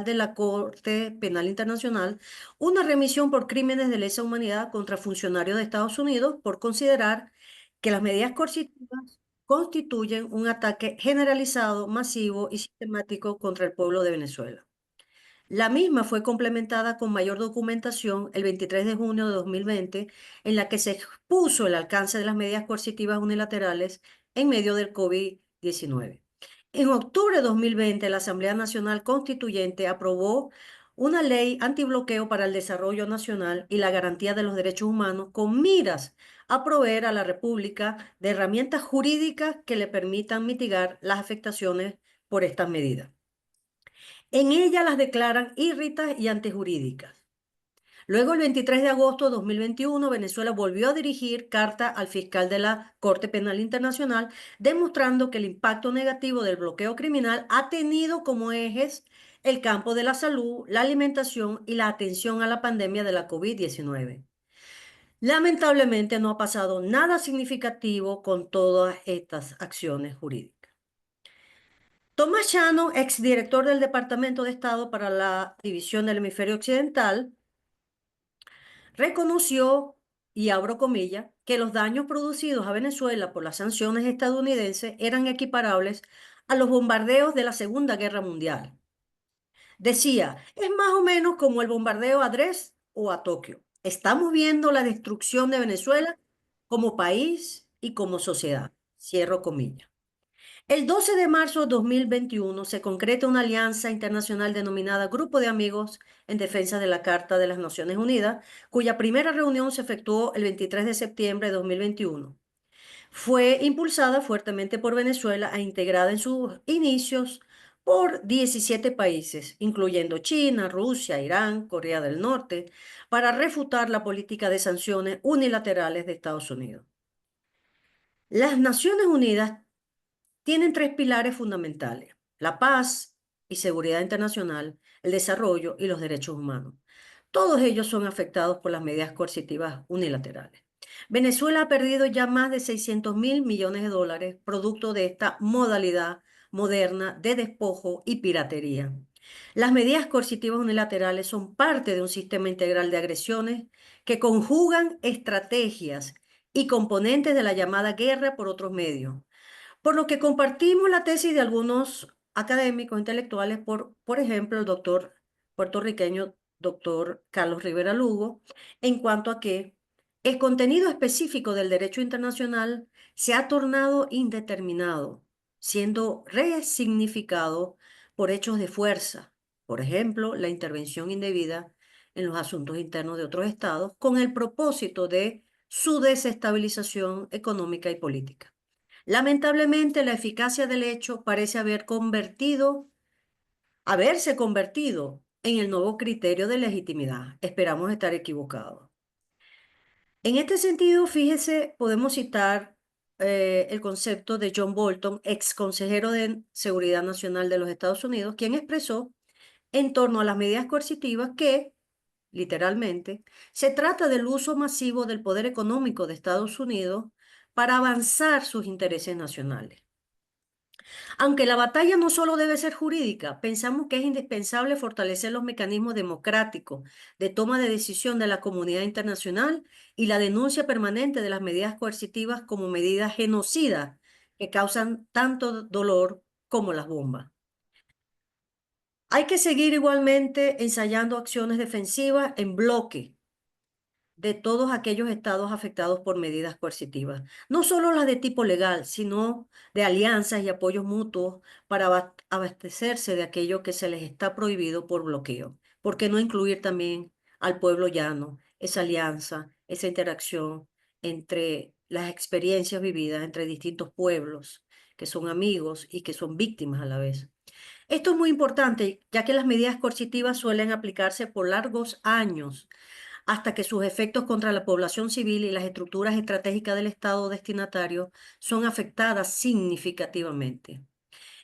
de la Corte Penal Internacional una remisión por crímenes de lesa humanidad contra funcionarios de Estados Unidos por considerar que las medidas coercitivas constituyen un ataque generalizado, masivo y sistemático contra el pueblo de Venezuela. La misma fue complementada con mayor documentación el 23 de junio de 2020, en la que se expuso el alcance de las medidas coercitivas unilaterales en medio del COVID-19. En octubre de 2020, la Asamblea Nacional Constituyente aprobó una ley antibloqueo para el desarrollo nacional y la garantía de los derechos humanos con miras a proveer a la República de herramientas jurídicas que le permitan mitigar las afectaciones por estas medidas. En ella las declaran irritas y antijurídicas. Luego, el 23 de agosto de 2021, Venezuela volvió a dirigir carta al fiscal de la Corte Penal Internacional, demostrando que el impacto negativo del bloqueo criminal ha tenido como ejes el campo de la salud, la alimentación y la atención a la pandemia de la COVID-19. Lamentablemente no ha pasado nada significativo con todas estas acciones jurídicas. Tomás Chano, exdirector del Departamento de Estado para la División del Hemisferio Occidental, reconoció, y abro comillas, que los daños producidos a Venezuela por las sanciones estadounidenses eran equiparables a los bombardeos de la Segunda Guerra Mundial. Decía, es más o menos como el bombardeo a Dresde o a Tokio. Estamos viendo la destrucción de Venezuela como país y como sociedad. Cierro comillas. El 12 de marzo de 2021 se concreta una alianza internacional denominada Grupo de Amigos en Defensa de la Carta de las Naciones Unidas, cuya primera reunión se efectuó el 23 de septiembre de 2021. Fue impulsada fuertemente por Venezuela e integrada en sus inicios por 17 países, incluyendo China, Rusia, Irán, Corea del Norte, para refutar la política de sanciones unilaterales de Estados Unidos. Las Naciones Unidas tienen tres pilares fundamentales: la paz y seguridad internacional, el desarrollo y los derechos humanos. Todos ellos son afectados por las medidas coercitivas unilaterales. Venezuela ha perdido ya más de 600.000 millones de dólares producto de esta modalidad moderna de despojo y piratería. Las medidas coercitivas unilaterales son parte de un sistema integral de agresiones que conjugan estrategias y componentes de la llamada guerra por otros medios, por lo que compartimos la tesis de algunos académicos intelectuales, por ejemplo, el doctor puertorriqueño, doctor Carlos Rivera Lugo, en cuanto a que el contenido específico del derecho internacional se ha tornado indeterminado, siendo resignificado por hechos de fuerza, por ejemplo, la intervención indebida en los asuntos internos de otros estados, con el propósito de su desestabilización económica y política. Lamentablemente, la eficacia del hecho parece haberse convertido en el nuevo criterio de legitimidad. Esperamos estar equivocados. En este sentido, fíjese, podemos citar el concepto de John Bolton, ex consejero de Seguridad Nacional de los Estados Unidos, quien expresó en torno a las medidas coercitivas que, literalmente, se trata del uso masivo del poder económico de Estados Unidos para avanzar sus intereses nacionales. Aunque la batalla no solo debe ser jurídica, pensamos que es indispensable fortalecer los mecanismos democráticos de toma de decisión de la comunidad internacional y la denuncia permanente de las medidas coercitivas como medidas genocidas que causan tanto dolor como las bombas. Hay que seguir igualmente ensayando acciones defensivas en bloque de todos aquellos estados afectados por medidas coercitivas, no solo las de tipo legal, sino de alianzas y apoyos mutuos para abastecerse de aquello que se les está prohibido por bloqueo. ¿Por qué no incluir también al pueblo llano, esa alianza, esa interacción entre las experiencias vividas entre distintos pueblos que son amigos y que son víctimas a la vez? Esto es muy importante, ya que las medidas coercitivas suelen aplicarse por largos años hasta que sus efectos contra la población civil y las estructuras estratégicas del Estado destinatario son afectadas significativamente.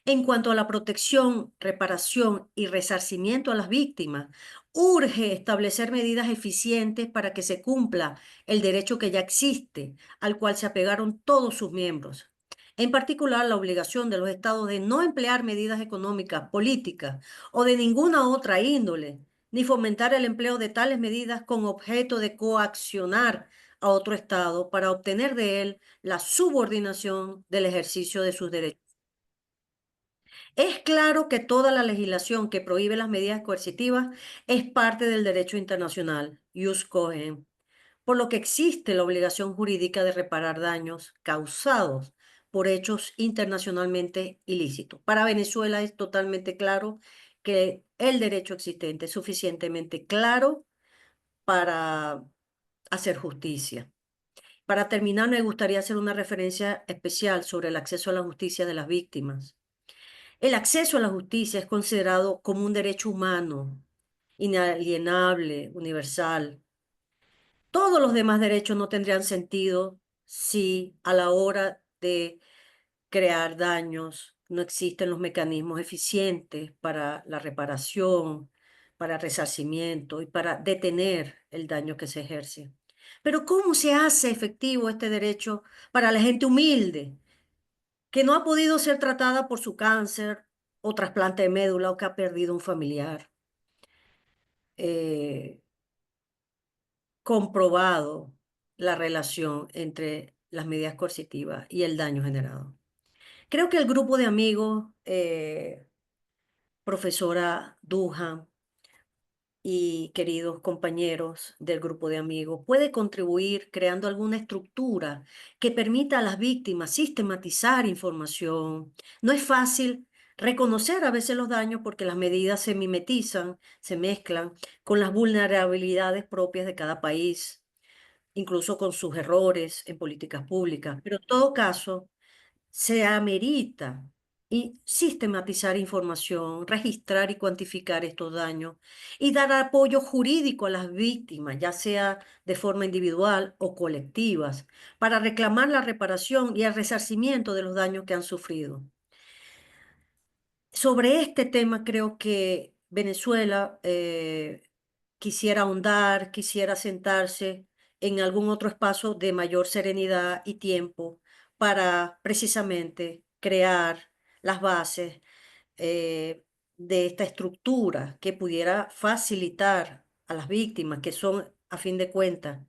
En cuanto a la protección, reparación y resarcimiento a las víctimas, urge establecer medidas eficientes para que se cumpla el derecho que ya existe, al cual se apegaron todos sus miembros. en particular la obligación de los estados de no emplear medidas económicas, políticas o de ninguna otra índole, ni fomentar el empleo de tales medidas con objeto de coaccionar a otro estado para obtener de él la subordinación del ejercicio de sus derechos. Es claro que toda la legislación que prohíbe las medidas coercitivas es parte del derecho internacional, jus cogens, por lo que existe la obligación jurídica de reparar daños causados por hechos internacionalmente ilícitos. Para Venezuela es totalmente claro que el derecho existente es suficientemente claro para hacer justicia. Para terminar, me gustaría hacer una referencia especial sobre el acceso a la justicia de las víctimas. El acceso a la justicia es considerado como un derecho humano, inalienable, universal. Todos los demás derechos no tendrían sentido si a la hora de crear daños no existen los mecanismos eficientes para la reparación, para el resarcimiento y para detener el daño que se ejerce. Pero ¿cómo se hace efectivo este derecho para la gente humilde que no ha podido ser tratada por su cáncer o trasplante de médula o que ha perdido un familiar? Comprobado la relación entre las medidas coercitivas y el daño generado. Creo que el grupo de amigos, profesora Duhan y queridos compañeros del grupo de amigos, puede contribuir creando alguna estructura que permita a las víctimas sistematizar información. No es fácil reconocer a veces los daños porque las medidas se mimetizan, se mezclan con las vulnerabilidades propias de cada país, incluso con sus errores en políticas públicas. Pero en todo caso, se amerita y sistematizar información, registrar y cuantificar estos daños y dar apoyo jurídico a las víctimas, ya sea de forma individual o colectivas, para reclamar la reparación y el resarcimiento de los daños que han sufrido. Sobre este tema creo que Venezuela quisiera ahondar, quisiera sentarse en algún otro espacio de mayor serenidad y tiempo para precisamente crear las bases de esta estructura que pudiera facilitar a las víctimas, que son, a fin de cuentas,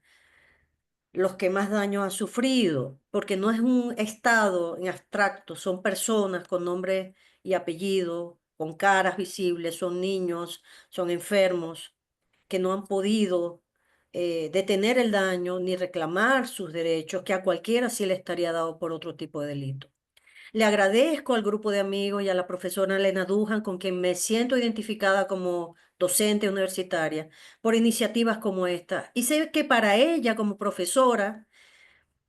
los que más daño han sufrido, porque no es un estado en abstracto, son personas con nombre y apellido, con caras visibles, son niños, son enfermos, que no han podido detener el daño ni reclamar sus derechos, que a cualquiera sí le estaría dado por otro tipo de delito. Le agradezco al grupo de amigos y a la profesora Elena Dujan, con quien me siento identificada como docente universitaria, por iniciativas como esta. Y sé que para ella, como profesora,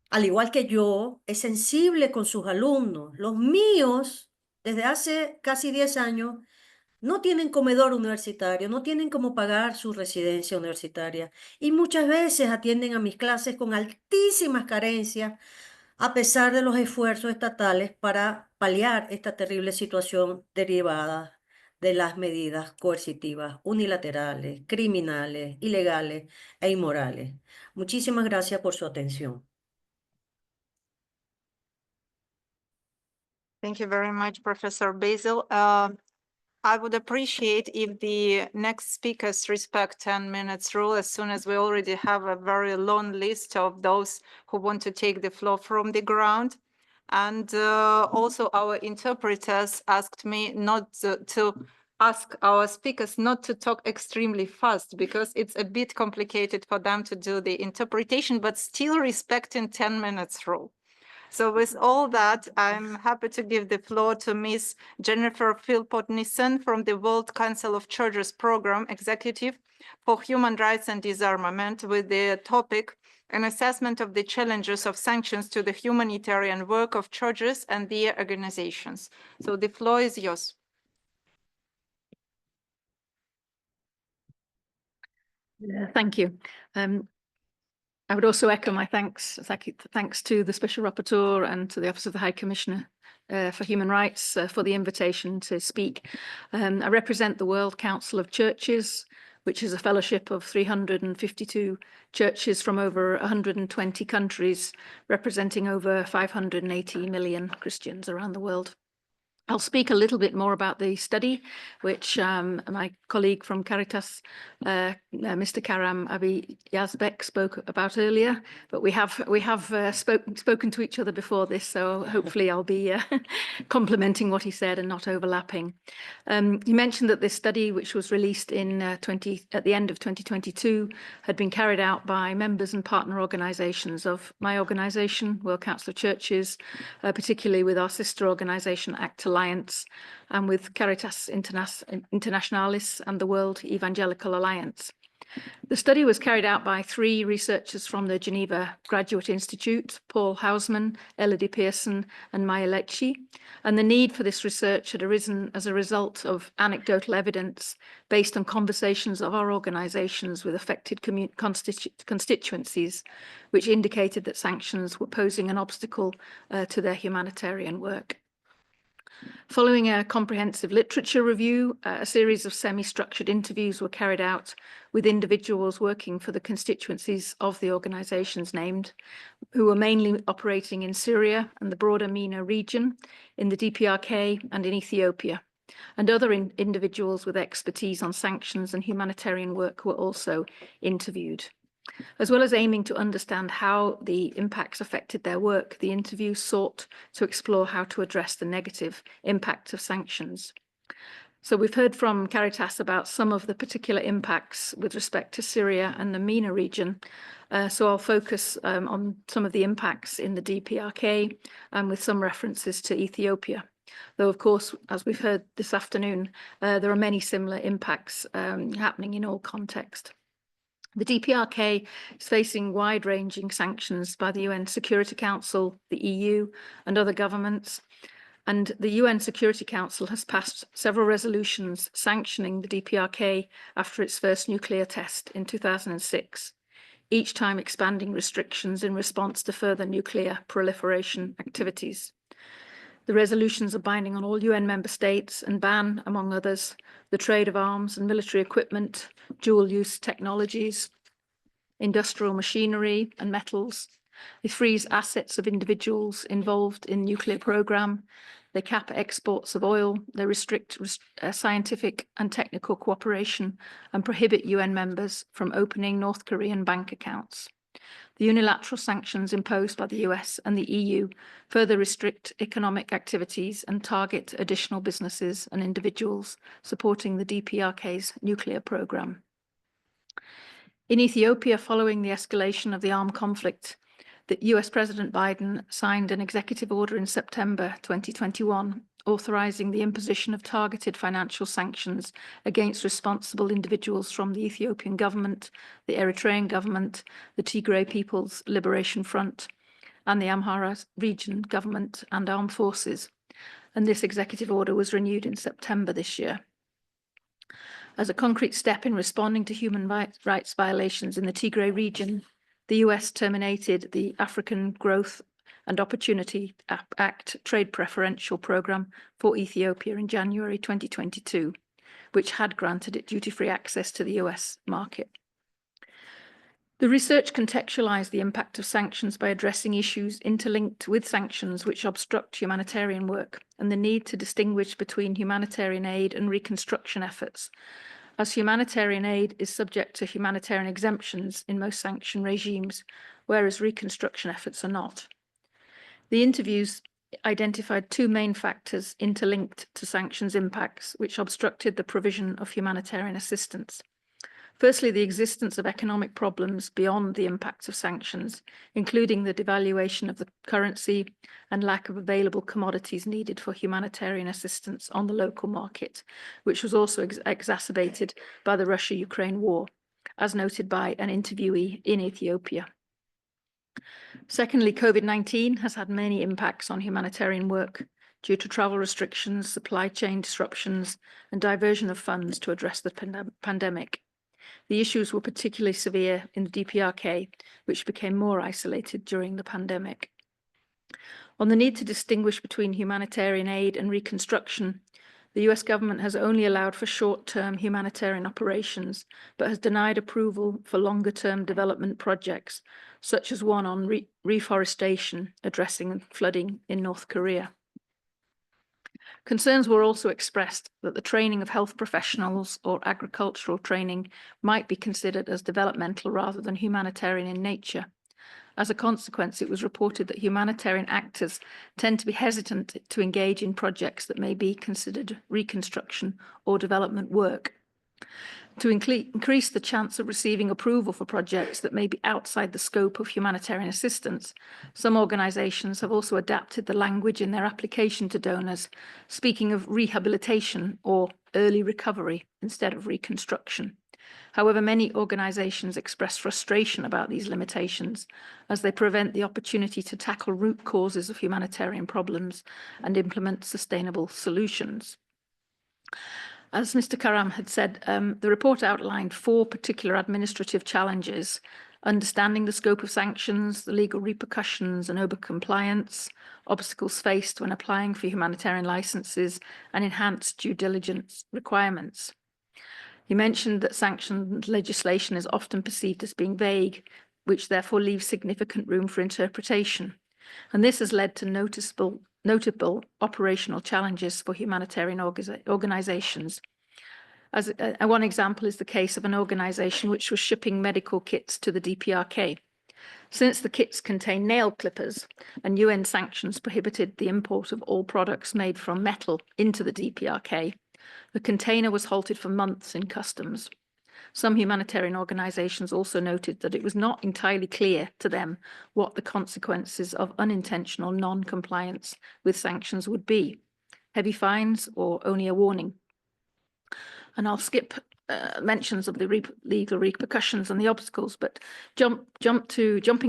al igual que yo, es sensible con sus alumnos. Los míos, desde hace casi 10 años, no tienen comedor universitario, no tienen cómo pagar su residencia universitaria y muchas veces atienden a mis clases con altísimas carencias a pesar de los esfuerzos estatales para paliar esta terrible situación derivada de las medidas coercitivas, unilaterales, criminales, ilegales e inmorales. Muchísimas gracias por su atención. Thank you very much, Professor Basil. I would appreciate if the next speakers respect 10 minutes rule, as soon as we already have a very long list of those who want to take the floor from the ground. And also our interpreters asked me not to ask our speakers not to talk extremely fast, because it's a bit complicated for them to do the interpretation, but still respecting 10 minutes rule. So with all that, I'm happy to give the floor to Ms. Jennifer Philpott-Nissen from the World Council of Churches Program Executive for Human Rights and Disarmament, with the topic, an assessment of the challenges of sanctions to the humanitarian work of churches and their organizations. So the floor is yours. Thank you. I would also echo my thanks to the Special Rapporteur and to the Office of the High Commissioner for Human Rights for the invitation to speak. I represent the World Council of Churches, which is a fellowship of 352 churches from over 120 countries, representing over 580 million Christians around the world. I'll speak a little bit more about the study, which my colleague from Caritas, Mr. Karam Abi Yazbek, spoke about earlier. But we have spoken to each other before this, so hopefully I'll be complementing what he said and not overlapping. He mentioned that this study, which was released in at the end of 2022, had been carried out by members and partner organisations of my organisation, World Council of Churches, particularly with our sister organisation, Act Alliance, and with Caritas Internationalis and the World Evangelical Alliance. The study was carried out by 3 researchers from the Geneva Graduate Institute, Paul Hausman, Elodie Pearson, and Maya Lecce, and the need for this research had arisen as a result of anecdotal evidence based on conversations of our organisations with affected constituencies, which indicated that sanctions were posing an obstacle to their humanitarian work. Following a comprehensive literature review, a series of semi-structured interviews were carried out with individuals working for the constituencies of the organisations named, who were mainly operating in Syria and the broader MENA region, in the DPRK and in Ethiopia. And other individuals with expertise on sanctions and humanitarian work were also interviewed. As well as aiming to understand how the impacts affected their work, the interview sought to explore how to address the negative impact of sanctions. So we've heard from Caritas about some of the particular impacts with respect to Syria and the MENA region. So I'll focus on some of the impacts in the DPRK and with some references to Ethiopia. Though, of course, as we've heard this afternoon, there are many similar impacts happening in all contexts. The DPRK is facing wide-ranging sanctions by the UN Security Council, the EU, and other governments. And the UN Security Council has passed several resolutions sanctioning the DPRK after its first nuclear test in 2006, each time expanding restrictions in response to further nuclear proliferation activities. The resolutions are binding on all UN member states and ban, among others, the trade of arms and military equipment, dual-use technologies, industrial machinery and metals. They freeze assets of individuals involved in nuclear program. They cap exports of oil. They restrict scientific and technical cooperation and prohibit UN members from opening North Korean bank accounts. The unilateral sanctions imposed by the US and the EU further restrict economic activities and target additional businesses and individuals supporting the DPRK's nuclear program. In Ethiopia, following the escalation of the armed conflict, the US President Biden signed an executive order in September 2021 authorizing the imposition of targeted financial sanctions against responsible individuals from the Ethiopian government, the Eritrean government, the Tigray People's Liberation Front, and the Amhara region government and armed forces. And this executive order was renewed in September this year. As a concrete step in responding to human rights violations in the Tigray region, the US terminated the African Growth and Opportunity Act trade preferential program for Ethiopia in January 2022, which had granted it duty-free access to the US market. The research contextualized the impact of sanctions by addressing issues interlinked with sanctions which obstruct humanitarian work and the need to distinguish between humanitarian aid and reconstruction efforts, as humanitarian aid is subject to humanitarian exemptions in most sanction regimes, whereas reconstruction efforts are not. The interviews identified 2 main factors interlinked to sanctions impacts, which obstructed the provision of humanitarian assistance. Firstly, the existence of economic problems beyond the impacts of sanctions, including the devaluation of the currency and lack of available commodities needed for humanitarian assistance on the local market, which was also exacerbated by the Russia-Ukraine war, as noted by an interviewee in Ethiopia. Secondly, COVID-19 has had many impacts on humanitarian work due to travel restrictions, supply chain disruptions, and diversion of funds to address the pandemic. The issues were particularly severe in the DPRK, which became more isolated during the pandemic. On the need to distinguish between humanitarian aid and reconstruction, The US government has only allowed for short-term humanitarian operations, but has denied approval for longer-term development projects, such as one on reforestation addressing flooding in North Korea. Concerns were also expressed that the training of health professionals or agricultural training might be considered as developmental rather than humanitarian in nature. As a consequence, it was reported that humanitarian actors tend to be hesitant to engage in projects that may be considered reconstruction or development work. To increase the chance of receiving approval for projects that may be outside the scope of humanitarian assistance, some organisations have also adapted the language in their application to donors, speaking of rehabilitation or early recovery instead of reconstruction. However, many organisations express frustration about these limitations as they prevent the opportunity to tackle root causes of humanitarian problems and implement sustainable solutions. As Mr. Karam had said, the report outlined 4 particular administrative challenges: understanding the scope of sanctions, the legal repercussions and overcompliance, obstacles faced when applying for humanitarian licenses, and enhanced due diligence requirements. He mentioned that sanctions legislation is often perceived as being vague, which therefore leaves significant room for interpretation. And this has led to notable operational challenges for humanitarian organisations. As one example is the case of an organisation which was shipping medical kits to the DPRK. Since the kits contain nail clippers and UN sanctions prohibited the import of all products made from metal into the DPRK, the container was halted for months in customs. Some humanitarian organisations also noted that it was not entirely clear to them what the consequences of unintentional non-compliance with sanctions would be: heavy fines or only a warning. And I'll skip mentions of the legal repercussions and the obstacles, but jumping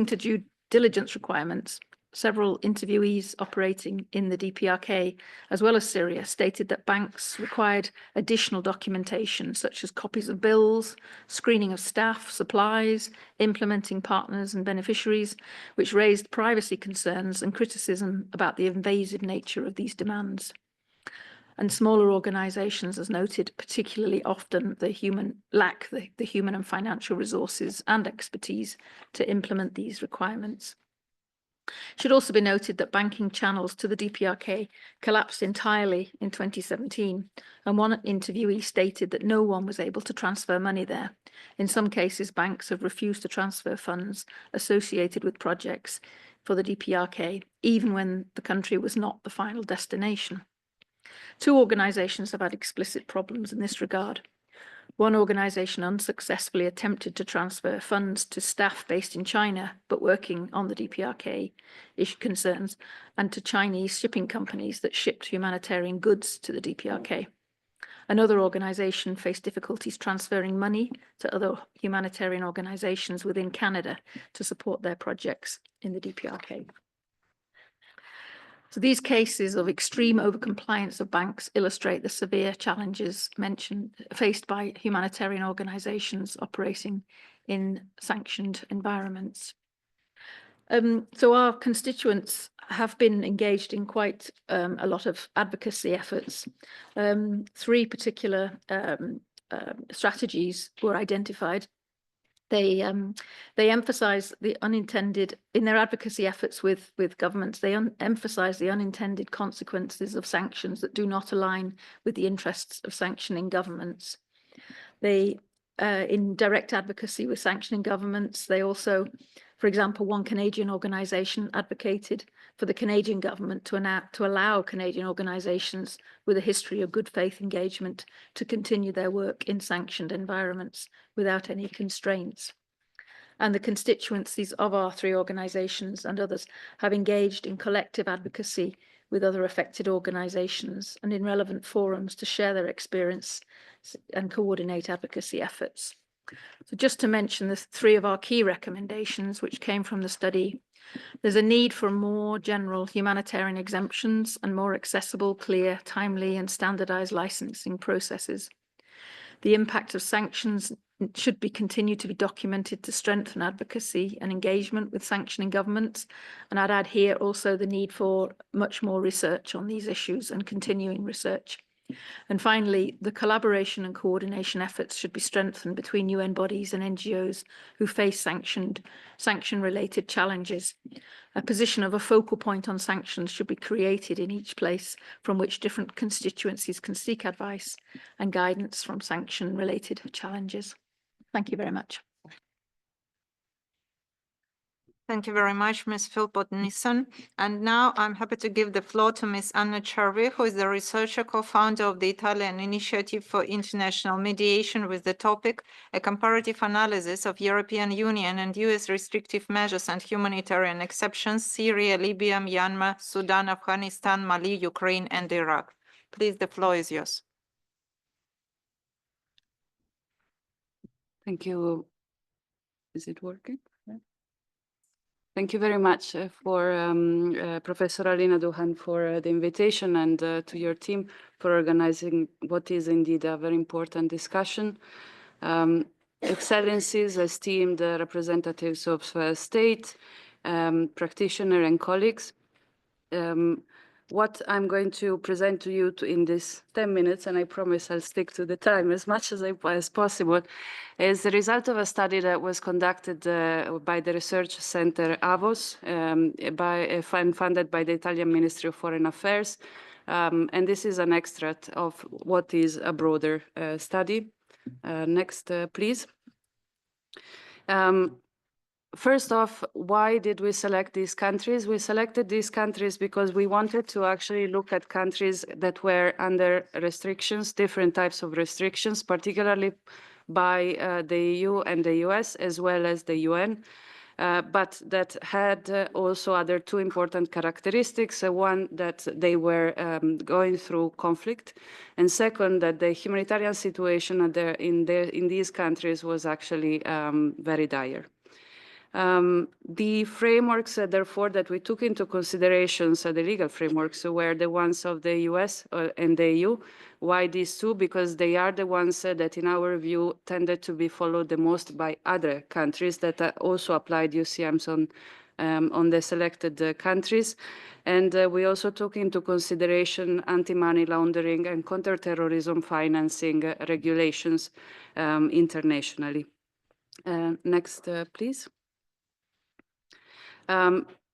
to due diligence requirements. Several interviewees operating in the DPRK, as well as Syria, stated that banks required additional documentation, such as copies of bills, screening of staff, supplies, implementing partners and beneficiaries, which raised privacy concerns and criticism about the invasive nature of these demands. And smaller organisations, as noted, particularly often lack the human and financial resources and expertise to implement these requirements. It should also be noted that banking channels to the DPRK collapsed entirely in 2017, and one interviewee stated that no one was able to transfer money there. In some cases, banks have refused to transfer funds associated with projects for the DPRK, even when the country was not the final destination. 2 organisations have had explicit problems in this regard. One organisation unsuccessfully attempted to transfer funds to staff based in China, but working on the DPRK issue concerns, and to Chinese shipping companies that shipped humanitarian goods to the DPRK. Another organisation faced difficulties transferring money to other humanitarian organisations within Canada to support their projects in the DPRK. So these cases of extreme overcompliance of banks illustrate the severe challenges faced by humanitarian organisations operating in sanctioned environments. So our constituents have been engaged in quite a lot of advocacy efforts. 3 particular strategies were identified. They emphasise the unintended, in their advocacy efforts with governments, they emphasise the unintended consequences of sanctions that do not align with the interests of sanctioning governments. They, in direct advocacy with sanctioning governments, they also, for example, one Canadian organisation advocated for the Canadian government to allow Canadian organisations with a history of good faith engagement to continue their work in sanctioned environments without any constraints. And the constituencies of our 3 organisations and others have engaged in collective advocacy with other affected organisations and in relevant forums to share their experience and coordinate advocacy efforts. So just to mention the 3 of our key recommendations which came from the study: there's a need for more general humanitarian exemptions and more accessible, clear, timely and standardised licensing processes. The impact of sanctions should be continued to be documented to strengthen advocacy and engagement with sanctioning governments. And I'd add here also the need for much more research on these issues and continuing research. And finally, the collaboration and coordination efforts should be strengthened between UN bodies and NGOs who face sanction-related challenges. A position of a focal point on sanctions should be created in each place from which different constituencies can seek advice and guidance from sanction-related challenges. Thank you very much. Thank you very much, Ms. Philpott-Nissen. And now I'm happy to give the floor to Ms. Anna Cervi, who is the researcher co-founder of the Italian Initiative for International Mediation with the topic, a comparative analysis of European Union and US restrictive measures and humanitarian exceptions, Syria, Libya, Myanmar, Sudan, Afghanistan, Mali, Ukraine, and Iraq. Please, the floor is yours. Thank you. Is it working? Thank you very much for Professor Alina Duhan for the invitation and to your team for organizing what is indeed a very important discussion. Excellencies, esteemed representatives of state, practitioners and colleagues. What I'm going to present to you in this 10 minutes, and I promise I'll stick to the time as much as possible, is the result of a study that was conducted by the research center AVOS, funded by the Italian Ministry of Foreign Affairs. And this is an extract of what is a broader study. Next, please. First off, why did we select these countries? We selected these countries because we wanted to actually look at countries that were under restrictions, different types of restrictions, particularly by the EU and the US, as well as the UN, but that had also other two important characteristics. One, that they were going through conflict, and second, that the humanitarian situation in these countries was actually very dire. The frameworks, therefore, that we took into consideration, so the legal frameworks, were the ones of the US and the EU. Why these two? Because they are the ones that, in our view, tended to be followed the most by other countries that also applied UCMs on the selected countries. And we also took into consideration anti-money laundering and counterterrorism financing regulations internationally. Next, please.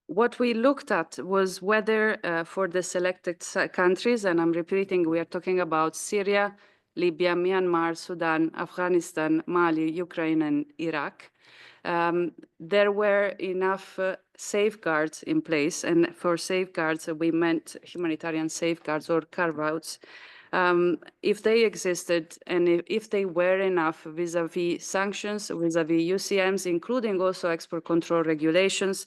What we looked at was whether for the selected countries, and I'm repeating, we are talking about Syria, Libya, Myanmar, Sudan, Afghanistan, Mali, Ukraine, and Iraq, there were enough safeguards in place. And for safeguards, we meant humanitarian safeguards or carve-outs. If they existed and if they were enough vis-à-vis sanctions, vis-à-vis UCMs, including also export control regulations,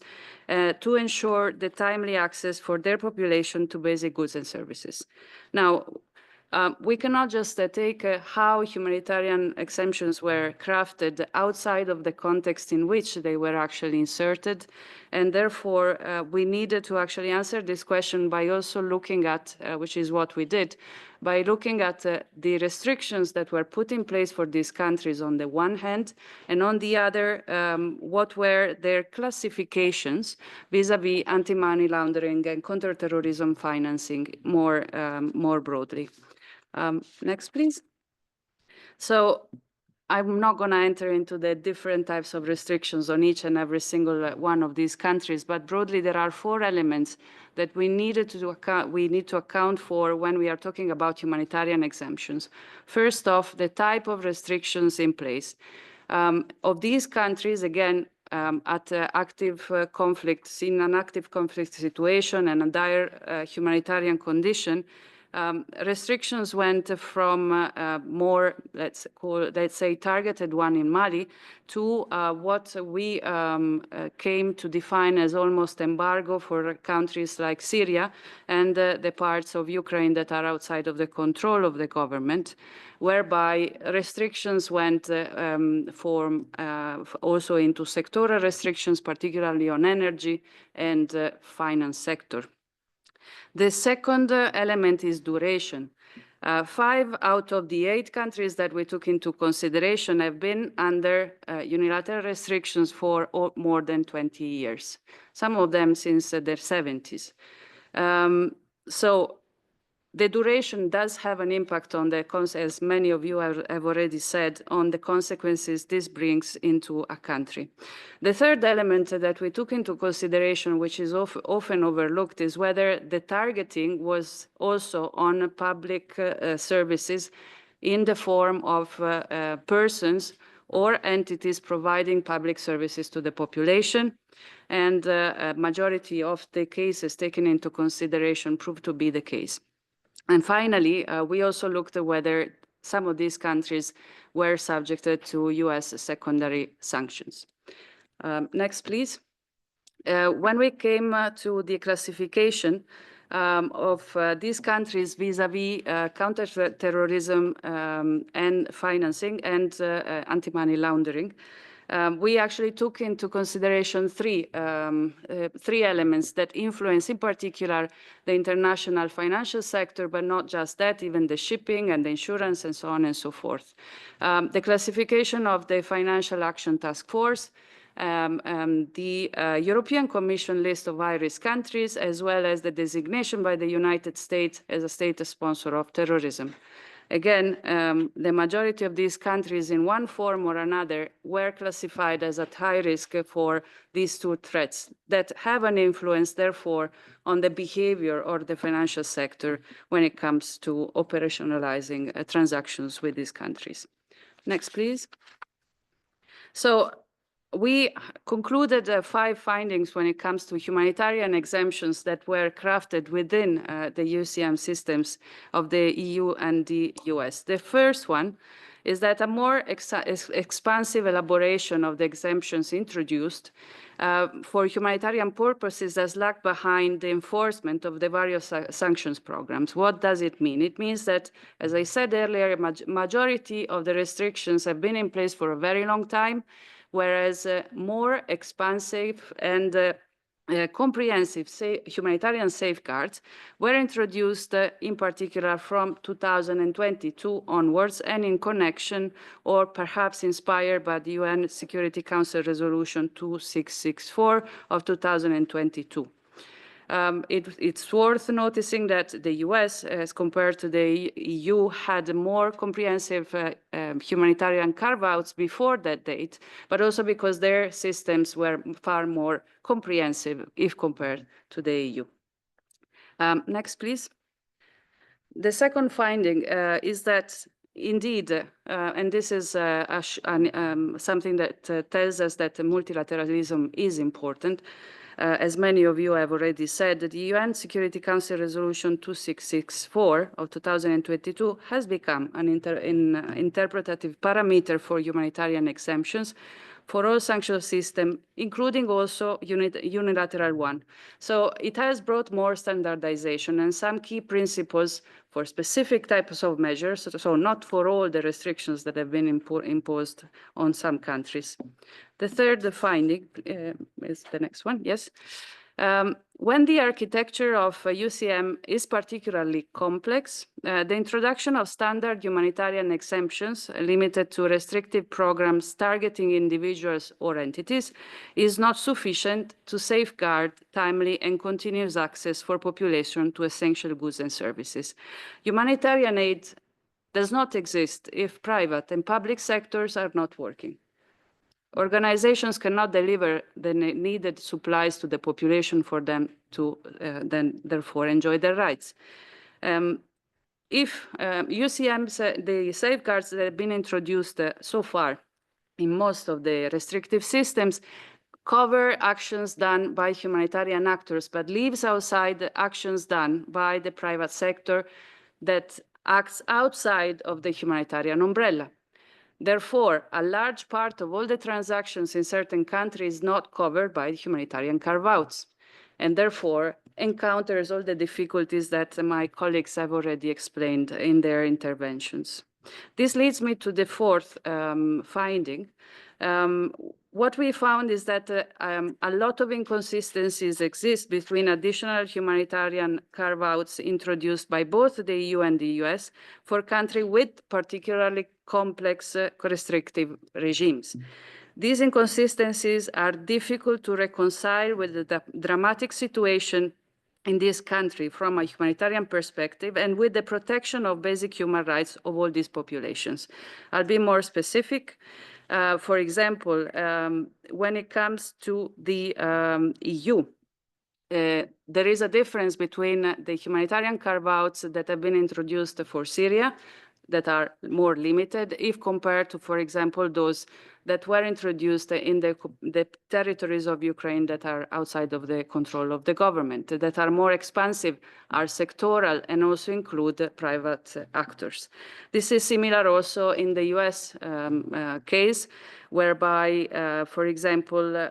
to ensure the timely access for their population to basic goods and services. Now, we cannot just take how humanitarian exemptions were crafted outside of the context in which they were actually inserted. And therefore, we needed to actually answer this question by also looking at, which is what we did, by looking at the restrictions that were put in place for these countries on the one hand, and on the other, what were their classifications vis-à-vis anti-money laundering and counterterrorism financing more broadly. Next, please. So I'm not going to enter into the different types of restrictions on each and every single one of these countries, but broadly, there are four elements that we need to account for when we are talking about humanitarian exemptions. First off, the type of restrictions in place. Of these countries, again, at active conflict, in an active conflict situation and a dire humanitarian condition, restrictions went from more, let's say, targeted one in Mali to what we came to define as almost embargo for countries like Syria and the parts of Ukraine that are outside of the control of the government, whereby restrictions went also into sectoral restrictions, particularly on energy and finance sector. The second element is duration. 5 out of the 8 countries that we took into consideration have been under unilateral restrictions for more than 20 years, some of them since their 70s. So the duration does have an impact on the, as many of you have already said, on the consequences this brings into a country. The third element that we took into consideration, which is often overlooked, is whether the targeting was also on public services in the form of persons or entities providing public services to the population. And a majority of the cases taken into consideration proved to be the case. And finally, we also looked at whether some of these countries were subjected to US secondary sanctions. Next, please. When we came to the classification of these countries vis-à-vis counterterrorism and financing and anti-money laundering, we actually took into consideration three elements that influence, in particular, the international financial sector, but not just that, even the shipping and the insurance and so on and so forth. The classification of the Financial Action Task Force, the European Commission list of high-risk countries, as well as the designation by the United States as a state sponsor of terrorism. Again, the majority of these countries in one form or another were classified as at high risk for these two threats that have an influence, therefore, on the behavior of the financial sector when it comes to operationalizing transactions with these countries. Next, please. So we concluded 5 findings when it comes to humanitarian exemptions that were crafted within the UCM systems of the EU and the US. The first one is that a more expansive elaboration of the exemptions introduced for humanitarian purposes has lagged behind the enforcement of the various sanctions programs. What does it mean? It means that, as I said earlier, a majority of the restrictions have been in place for a very long time, whereas more expansive and comprehensive humanitarian safeguards were introduced in particular from 2022 onwards and in connection or perhaps inspired by the UN Security Council Resolution 2664 of 2022. It's worth noticing that the US, as compared to the EU, had more comprehensive humanitarian carve-outs before that date, but also because their systems were far more comprehensive if compared to the EU. Next, please. The second finding is that indeed, and this is something that tells us that multilateralism is important. As many of you have already said, the UN Security Council Resolution 2664 of 2022 has become an interpretative parameter for humanitarian exemptions for all sanction systems, including also unilateral one. So it has brought more standardization and some key principles for specific types of measures, so not for all the restrictions that have been imposed on some countries. The third finding is the next one, yes. When the architecture of UCM is particularly complex, the introduction of standard humanitarian exemptions limited to restrictive programs targeting individuals or entities is not sufficient to safeguard timely and continuous access for population to essential goods and services. Humanitarian aid does not exist if private and public sectors are not working. Organizations cannot deliver the needed supplies to the population for them to then therefore enjoy their rights. If UCM, the safeguards that have been introduced so far in most of the restrictive systems cover actions done by humanitarian actors, but leaves outside the actions done by the private sector that acts outside of the humanitarian umbrella. Therefore, a large part of all the transactions in certain countries is not covered by humanitarian carve-outs, and therefore encounters all the difficulties that my colleagues have already explained in their interventions. This leads me to the fourth finding. What we found is that a lot of inconsistencies exist between additional humanitarian carve-outs introduced by both the EU and the US for countries with particularly complex restrictive regimes. These inconsistencies are difficult to reconcile with the dramatic situation in this country from a humanitarian perspective and with the protection of basic human rights of all these populations. I'll be more specific. For example, when it comes to the EU, there is a difference between the humanitarian carve-outs that have been introduced for Syria that are more limited if compared to, for example, those that were introduced in the territories of Ukraine that are outside of the control of the government, that are more expansive, are sectoral, and also include private actors. This is similar also in the US case, whereby, for example,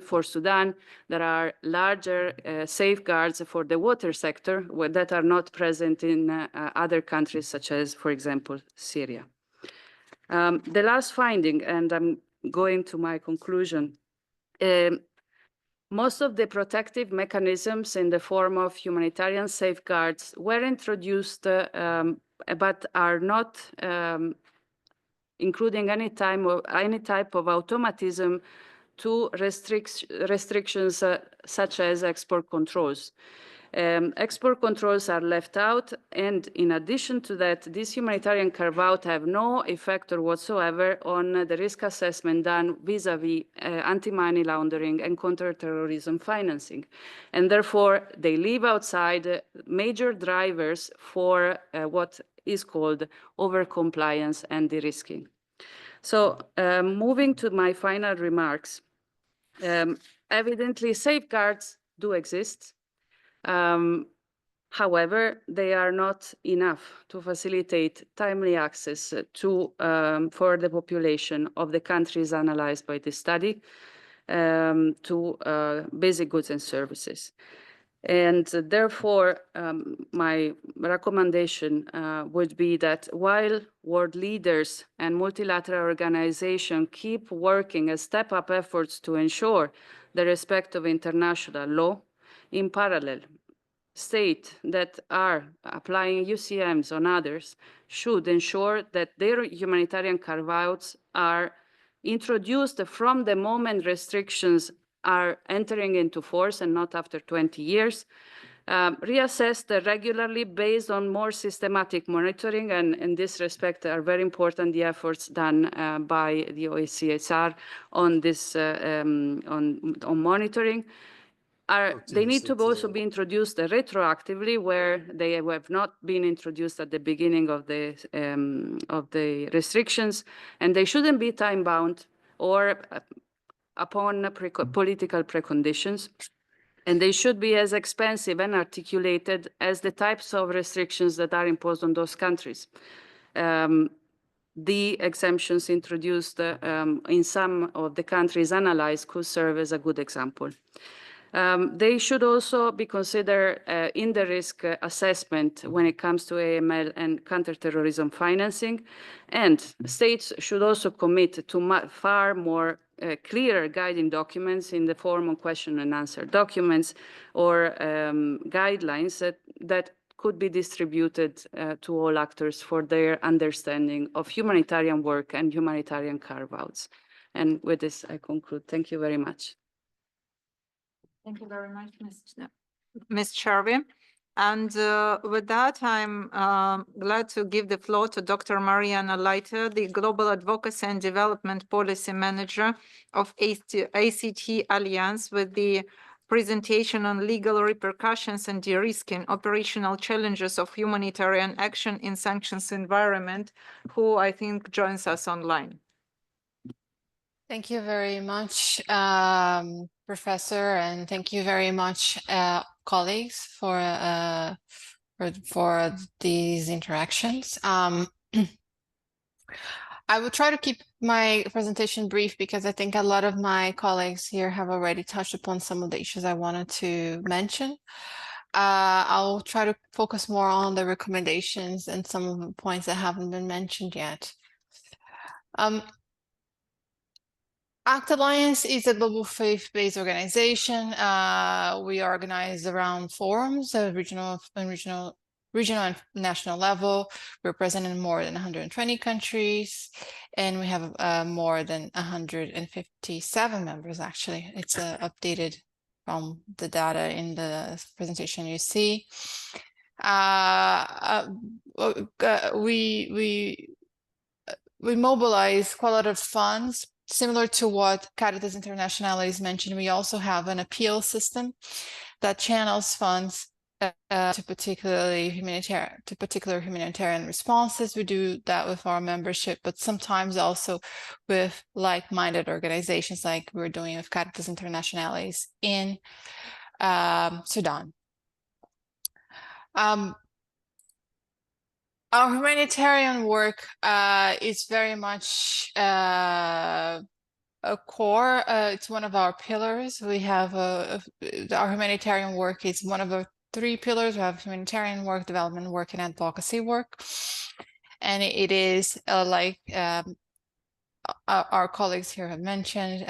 for Sudan, there are larger safeguards for the water sector that are not present in other countries, such as, for example, Syria. The last finding, and I'm going to my conclusion, most of the protective mechanisms in the form of humanitarian safeguards were introduced, but are not including any type of automatism to restrictions such as export controls. Export controls are left out, and in addition to that, these humanitarian carve-out have no effect whatsoever on the risk assessment done vis-a-vis anti-money laundering and counter-terrorism financing. And therefore, they leave outside major drivers for what is called overcompliance and de-risking. So moving to my final remarks, evidently safeguards do exist. However, they are not enough to facilitate timely access to, for the population of the countries analyzed by this study to basic goods and services. And therefore, my recommendation would be that while world leaders and multilateral organizations keep working as step-up efforts to ensure the respect of international law, in parallel, states that are applying UCMs on others should ensure that their humanitarian carve-outs are introduced from the moment restrictions are entering into force and not after 20 years, reassessed regularly based on more systematic monitoring, and in this respect are very important the efforts done by the OHCHR on this on monitoring. They need to also be introduced retroactively where they have not been introduced at the beginning of the restrictions, and they shouldn't be time-bound or upon political preconditions, and they should be as expensive and articulated as the types of restrictions that are imposed on those countries. The exemptions introduced in some of the countries analyzed could serve as a good example. They should also be considered in the risk assessment when it comes to AML and counterterrorism financing, and states should also commit to far more clearer guiding documents in the form of question and answer documents or guidelines that could be distributed to all actors for their understanding of humanitarian work and humanitarian carve-outs. And with this, I conclude. Thank you very much. Thank you very much, Ms. Charvy. And with that, I'm glad to give the floor to Dr. Mariana Leiter, the Global Advocacy and Development Policy Manager of ACT Alliance, with the presentation on legal repercussions and de-risking operational challenges of humanitarian action in sanctions environment, who I think joins us online. Thank you very much, Professor, and thank you very much, colleagues, for these interactions. I will try to keep my presentation brief because I think a lot of my colleagues here have already touched upon some of the issues I wanted to mention. I'll try to focus more on the recommendations and some of the points that haven't been mentioned yet. ACT Alliance is a global faith-based organization. We organize around forums at regional and national level. We're present in more than 120 countries, and we have more than 157 members, actually. It's an updated from the data in the presentation you see. We mobilize quite a lot of funds, similar to what Caritas International is mentioned. We also have an appeal system that channels funds to particular humanitarian responses. We do that with our membership, but sometimes also with like-minded organizations, like we're doing with Caritas Internationalis in Sudan. Our humanitarian work is very much a core. It's one of our pillars. We have our humanitarian work is one of the 3 pillars. We have humanitarian work, development work, and advocacy work. And it is like our colleagues here have mentioned,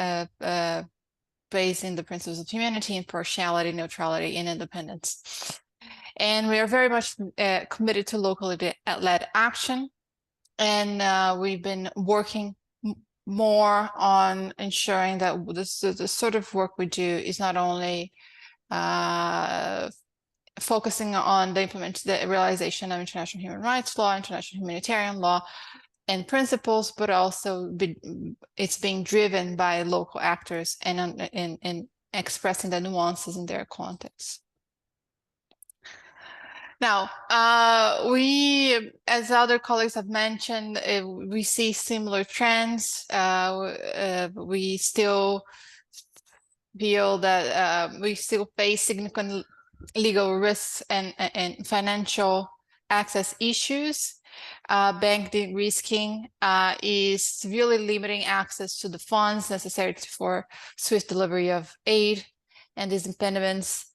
based in the principles of humanity, impartiality, neutrality, and independence. And we are very much committed to locally led action. And we've been working more on ensuring that the sort of work we do is not only focusing on the realization of international human rights law, international humanitarian law, and principles, but also it's being driven by local actors and expressing the nuances in their context. Now, we, as other colleagues have mentioned, we see similar trends. We still feel that we still face significant legal risks and financial access issues. Bank de-risking is severely limiting access to the funds necessary for swift delivery of aid, and these impediments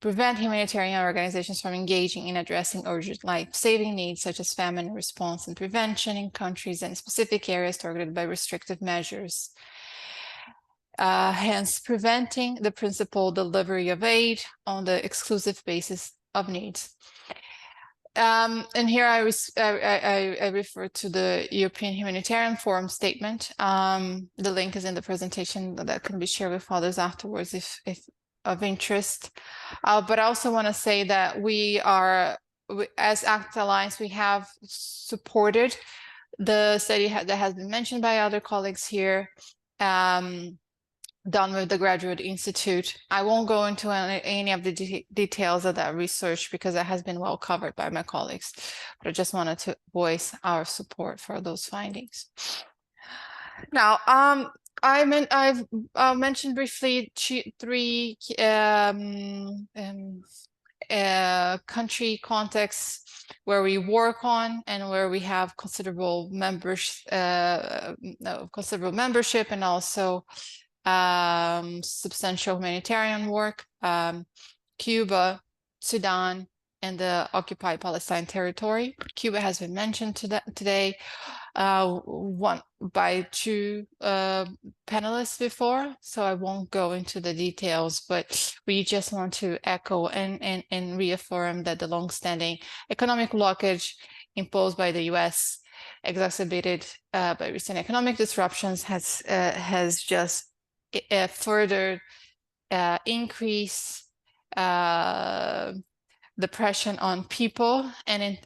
prevent humanitarian organizations from engaging in addressing urgent life-saving needs such as famine response and prevention in countries and specific areas targeted by restrictive measures. Hence preventing the principal delivery of aid on the exclusive basis of needs. And here I refer to the European Humanitarian Forum statement. The link is in the presentation that can be shared with others afterwards if of interest. But I also want to say that we are, as ACT Alliance, we have supported the study that has been mentioned by other colleagues here, done with the Graduate Institute. I won't go into any of the details of that research because that has been well covered by my colleagues, but I just wanted to voice our support for those findings. Now, I've mentioned briefly 3 country contexts where we work on and where we have considerable membership and also substantial humanitarian work. Cuba, Sudan, and the occupied Palestine territory. Cuba has been mentioned today, one by 2 panelists before, so I won't go into the details, but we just want to echo and reaffirm that the longstanding economic blockage imposed by the US, exacerbated by recent economic disruptions, has just further increased the pressure on people and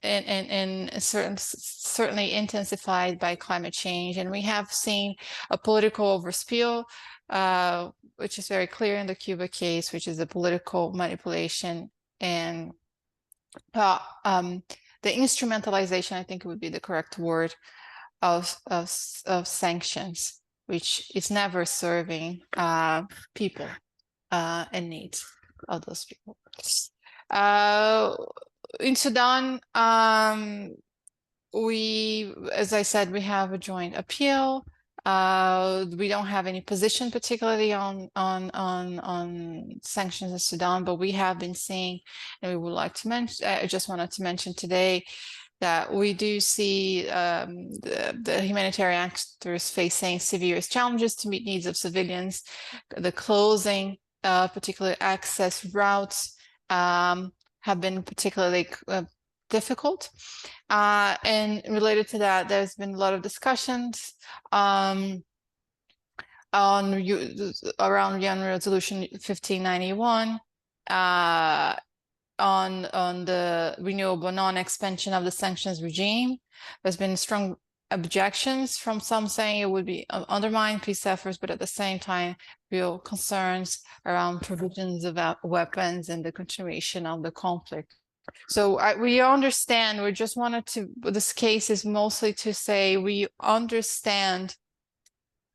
certainly intensified by climate change. And we have seen a political overspill, which is very clear in the Cuba case, which is the political manipulation and the instrumentalization, I think it would be the correct word, of sanctions, which is never serving people and needs of those people. In Sudan, we, as I said, we have a joint appeal. We don't have any position particularly on sanctions in Sudan, but we have been seeing, and we would like to mention, I just wanted to mention today that we do see the humanitarian actors facing severe challenges to meet needs of civilians. The closing particular access routes have been particularly difficult. And related to that, there's been a lot of discussions around UN Resolution 1591, on the renewable non-expansion of the sanctions regime. There's been strong objections from some saying it would be undermine peace efforts, but at the same time, real concerns around provisions of weapons and the continuation of the conflict. So we understand, we just wanted to, this case is mostly to say we understand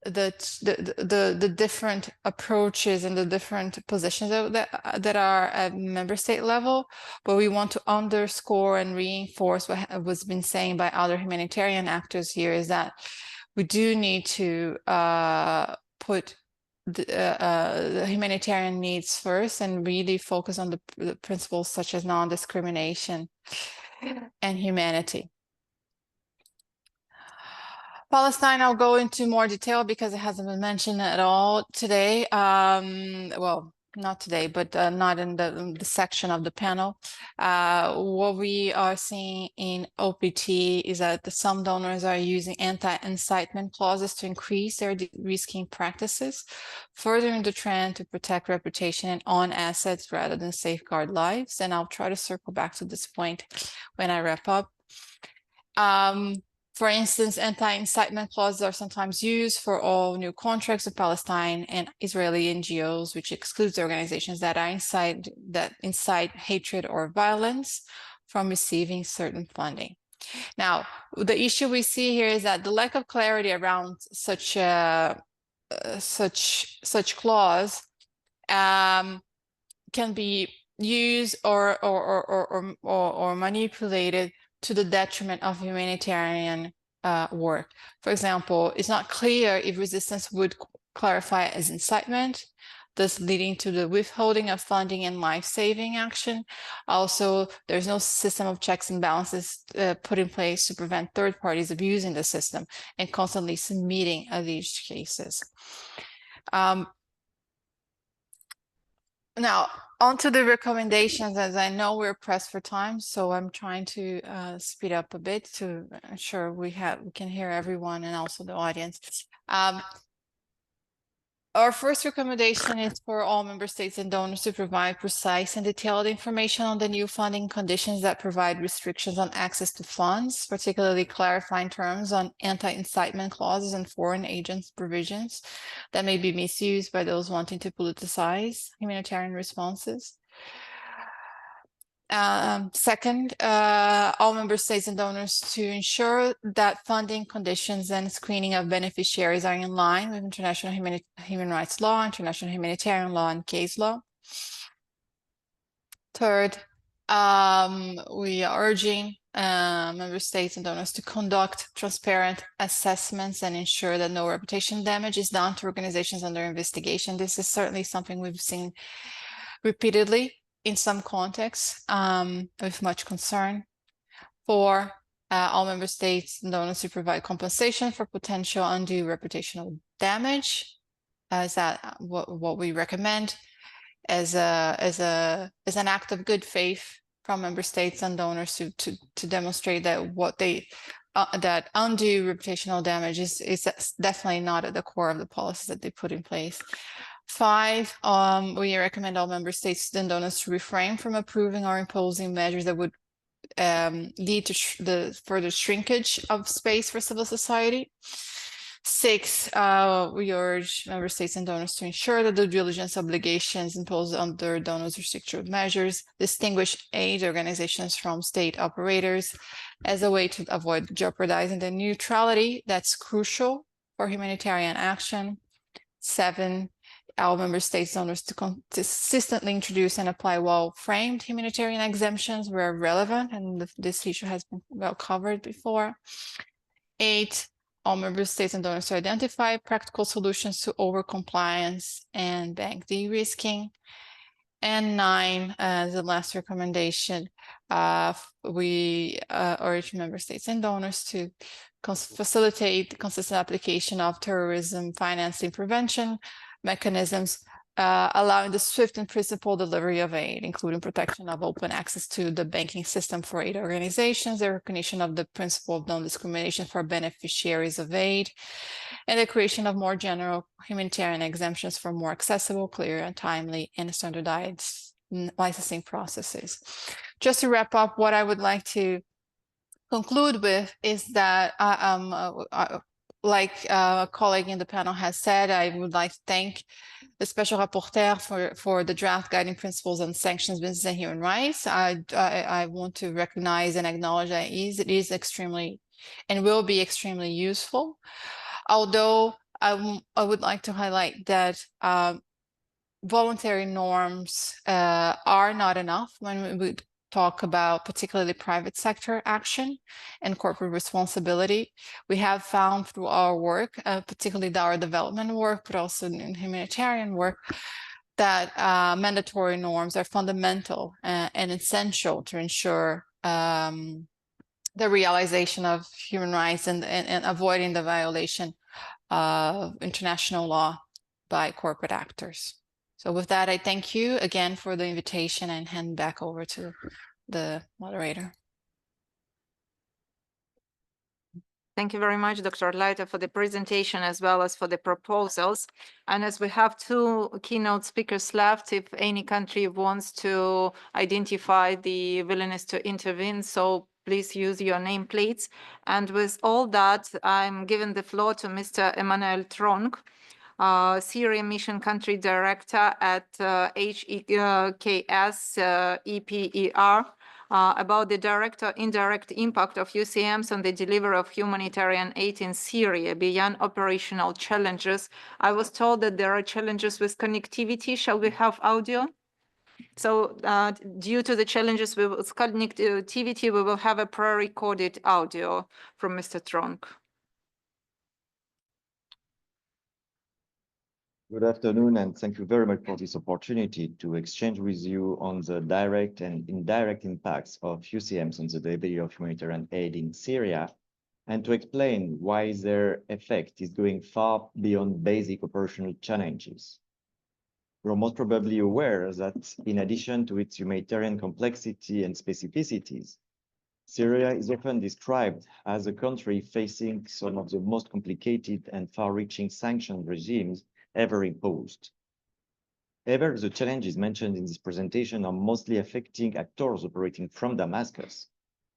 the different approaches and the different positions that are at member state level, but we want to underscore and reinforce what was been saying by other humanitarian actors here is that we do need to put the humanitarian needs first and really focus on the principles such as non-discrimination and humanity. Palestine, I'll go into more detail because it hasn't been mentioned at all today. Well, not today, but not in the section of the panel. What we are seeing in OPT is that some donors are using anti-incitement clauses to increase their de-risking practices, furthering the trend to protect reputation and own assets rather than safeguard lives. And I'll try to circle back to this point when I wrap up. For instance, anti-incitement clauses are sometimes used for all new contracts with Palestine and Israeli NGOs, which excludes organizations that are incite hatred or violence from receiving certain funding. Now, the issue we see here is that the lack of clarity around such clause can be used or manipulated to the detriment of humanitarian work. For example, it's not clear if resistance would clarify as incitement, thus leading to the withholding of funding and life-saving action. Also, there's no system of checks and balances put in place to prevent third parties abusing the system and constantly submitting these cases. Now, on to the recommendations, as I know we're pressed for time, so I'm trying to speed up a bit to ensure we can hear everyone and also the audience. Our first recommendation is for all member states and donors to provide precise and detailed information on the new funding conditions that provide restrictions on access to funds, particularly clarifying terms on anti-incitement clauses and foreign agents provisions that may be misused by those wanting to politicize humanitarian responses. Second, all member states and donors to ensure that funding conditions and screening of beneficiaries are in line with international human rights law, international humanitarian law, and case law. Third, we are urging member states and donors to conduct transparent assessments and ensure that no reputation damage is done to organizations under investigation. This is certainly something we've seen repeatedly in some contexts with much concern. For all member states and donors to provide compensation for potential undue reputational damage, is that what we recommend as an act of good faith from member states and donors to demonstrate that that undue reputational damage is definitely not at the core of the policies that they put in place. 5, we recommend all member states and donors to refrain from approving or imposing measures that would lead to the further shrinkage of space for civil society. 6, we urge member states and donors to ensure that the diligence obligations imposed under donors restrictive measures distinguish aid organizations from state operators as a way to avoid jeopardizing the neutrality that's crucial for humanitarian action. 7, all member states and donors to consistently introduce and apply well-framed humanitarian exemptions where relevant, and this issue has been well covered before. 8, all member states and donors to identify practical solutions to overcompliance and bank de-risking. And 9, the last recommendation, we urge member states and donors to facilitate the consistent application of terrorism financing prevention mechanisms allowing the swift and principled delivery of aid, including protection of open access to the banking system for aid organizations, the recognition of the principle of non-discrimination for beneficiaries of aid, and the creation of more general humanitarian exemptions for more accessible, clear, and timely and standardized licensing processes. Just to wrap up, what I would like to conclude with is that like a colleague in the panel has said, I would like to thank the Special Rapporteur for the draft guiding principles on sanctions, business, and human rights. I want to recognize and acknowledge that it is extremely and will be extremely useful. Although I would like to highlight that voluntary norms are not enough when we talk about particularly private sector action and corporate responsibility. We have found through our work, particularly our development work, but also in humanitarian work, that mandatory norms are fundamental and essential to ensure the realization of human rights and avoiding the violation of international law by corporate actors. So with that, I thank you again for the invitation and hand back over to the moderator. Thank you very much, Dr. Leiter, for the presentation as well as for the proposals. And as we have 2 keynote speakers left, if any country wants to identify the willingness to intervene, so please use your nameplates. And with all that, I'm giving the floor to Mr. Emmanuel Tronk, Syria Mission Country Director at HEKS EPER, about the direct or indirect impact of UCMs on the delivery of humanitarian aid in Syria beyond operational challenges. I was told that there are challenges with connectivity. Shall we have audio? So due to the challenges with connectivity, we will have a pre-recorded audio from Mr. Tronk. Good afternoon, and thank you very much for this opportunity to exchange with you on the direct and indirect impacts of UCMs on the delivery of humanitarian aid in Syria, and to explain why their effect is going far beyond basic operational challenges. You're most probably aware that in addition to its humanitarian complexity and specificities, Syria is often described as a country facing some of the most complicated and far-reaching sanction regimes ever imposed. However, the challenges mentioned in this presentation are mostly affecting actors operating from Damascus.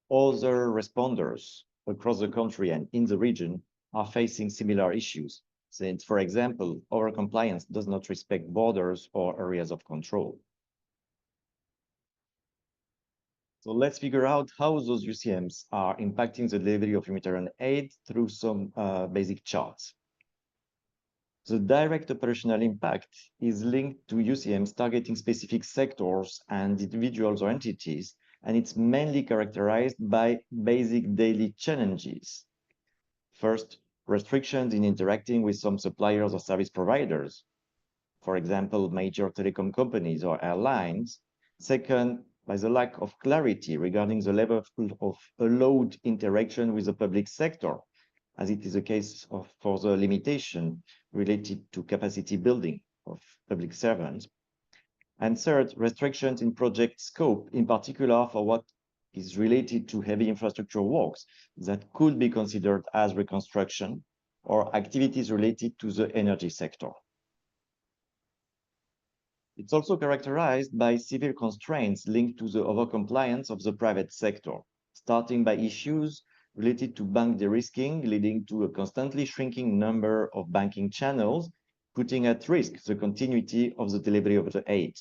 Other responders across the country and in the region are facing similar issues, since, for example, overcompliance does not respect borders or areas of control. So let's figure out how those UCMs are impacting the delivery of humanitarian aid through some basic charts. The direct operational impact is linked to UCMs targeting specific sectors and individuals or entities, and it's mainly characterized by basic daily challenges. First, restrictions in interacting with some suppliers or service providers, for example, major telecom companies or airlines. Second, by the lack of clarity regarding the level of allowed interaction with the public sector, as it is the case for the limitation related to capacity building of public servants. And third, restrictions in project scope, in particular for what is related to heavy infrastructure works that could be considered as reconstruction or activities related to the energy sector. It's also characterized by severe constraints linked to the overcompliance of the private sector, starting by issues related to bank de-risking, leading to a constantly shrinking number of banking channels, putting at risk the continuity of the delivery of the aid,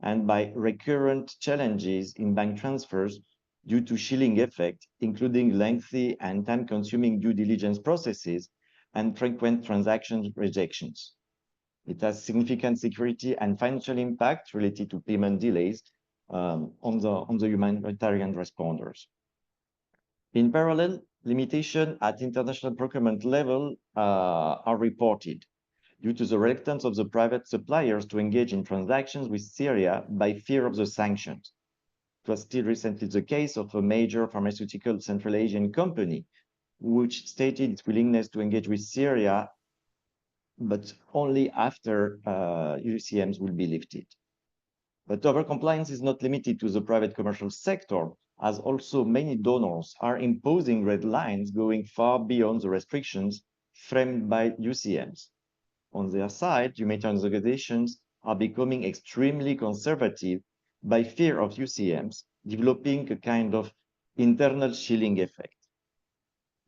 and by recurrent challenges in bank transfers due to shilling effect, including lengthy and time-consuming due diligence processes and frequent transaction rejections. It has significant security and financial impact related to payment delays on the humanitarian responders. In parallel, limitations at international procurement level are reported due to the reluctance of the private suppliers to engage in transactions with Syria by fear of the sanctions. It was still recently the case of a major pharmaceutical Central Asian company, which stated its willingness to engage with Syria but only after UCMs will be lifted. But overcompliance is not limited to the private commercial sector, as also many donors are imposing red lines going far beyond the restrictions framed by UCMs. On their side, humanitarian organizations are becoming extremely conservative by fear of UCMs, developing a kind of internal shielding effect.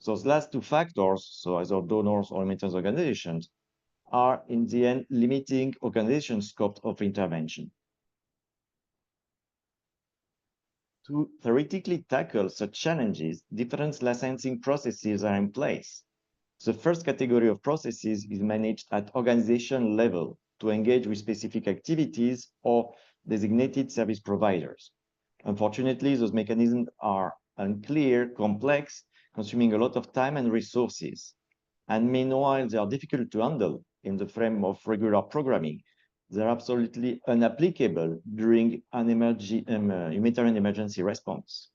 Those last two factors, so either donors or humanitarian organizations, are in the end limiting organization scope of intervention. To theoretically tackle such challenges, different licensing processes are in place. The first category of processes is managed at organization level to engage with specific activities or designated service providers. Unfortunately, those mechanisms are unclear, complex, consuming a lot of time and resources. And meanwhile, they are difficult to handle in the frame of regular programming. They're absolutely unapplicable during an humanitarian emergency response.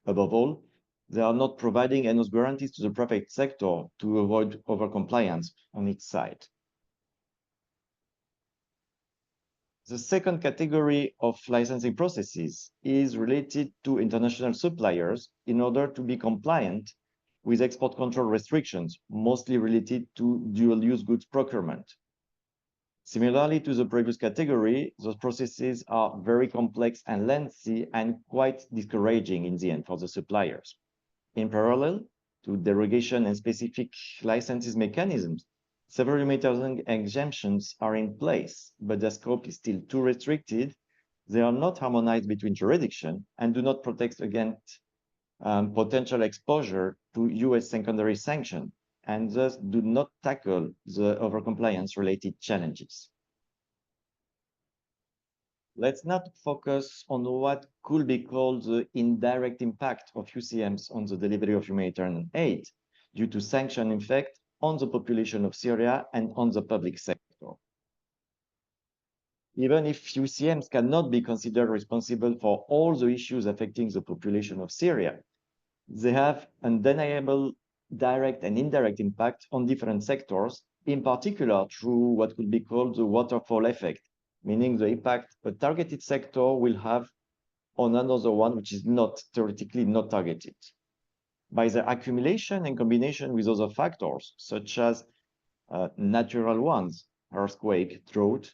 Above all, they are not providing enough guarantees to the private sector to avoid overcompliance on its side. The second category of licensing processes is related to international suppliers in order to be compliant with export control restrictions, mostly related to dual-use goods procurement. Similarly to the previous category, those processes are very complex and lengthy and quite discouraging in the end for the suppliers. In parallel to derogation and specific licenses mechanisms, several humanitarian exemptions are in place, but the scope is still too restricted. They are not harmonized between jurisdictions and do not protect against potential exposure to US secondary sanctions, and thus do not tackle the overcompliance related challenges. Let's not focus on what could be called the indirect impact of UCMs on the delivery of humanitarian aid due to sanction effect on the population of Syria and on the public sector. Even if UCMs cannot be considered responsible for all the issues affecting the population of Syria, they have undeniable direct and indirect impact on different sectors, in particular through what could be called the waterfall effect, meaning the impact a targeted sector will have on another one which is not theoretically not targeted. By their accumulation and combination with other factors, such as natural ones, earthquake, drought,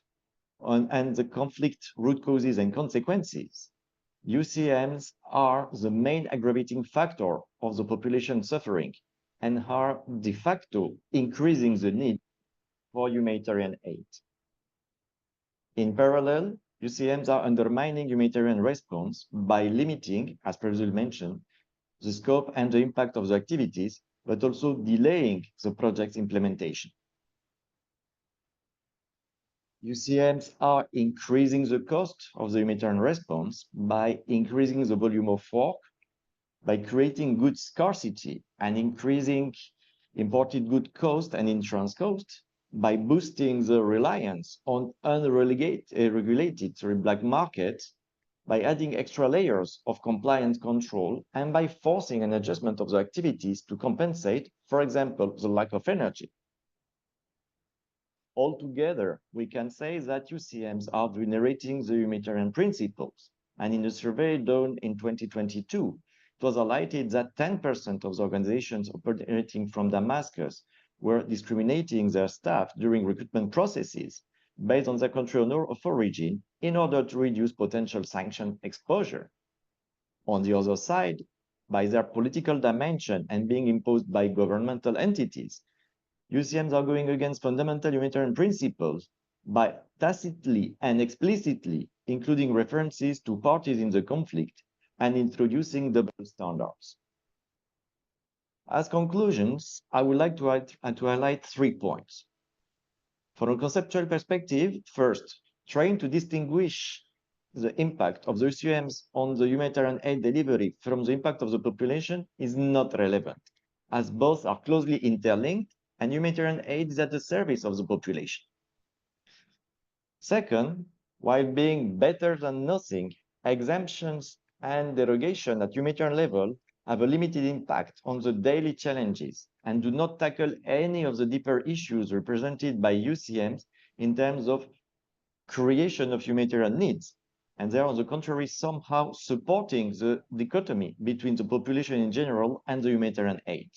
and the conflict root causes and consequences, UCMs are the main aggravating factor of the population suffering and are de facto increasing the need for humanitarian aid. In parallel, UCMs are undermining humanitarian response by limiting, as previously mentioned, the scope and the impact of the activities, but also delaying the project's implementation. UCMs are increasing the cost of the humanitarian response by increasing the volume of work, by creating good scarcity and increasing imported good cost and insurance cost, by boosting the reliance on unregulated black market, by adding extra layers of compliance control, and by forcing an adjustment of the activities to compensate, for example, the lack of energy. Altogether, we can say that UCMs are vulnerating the humanitarian principles. And in a survey done in 2022, it was highlighted that 10% of the organizations operating from Damascus were discriminating their staff during recruitment processes based on their country of origin in order to reduce potential sanction exposure. On the other side, by their political dimension and being imposed by governmental entities, UCMs are going against fundamental humanitarian principles by tacitly and explicitly including references to parties in the conflict and introducing double standards. As conclusions, I would like to highlight 3 points. From a conceptual perspective, first, trying to distinguish the impact of the UCMs on the humanitarian aid delivery from the impact of the population is not relevant, as both are closely interlinked and humanitarian aid is at the service of the population. Second, while being better than nothing, exemptions and derogation at humanitarian level have a limited impact on the daily challenges and do not tackle any of the deeper issues represented by UCMs in terms of creation of humanitarian needs. And they are, on the contrary, somehow supporting the dichotomy between the population in general and the humanitarian aid.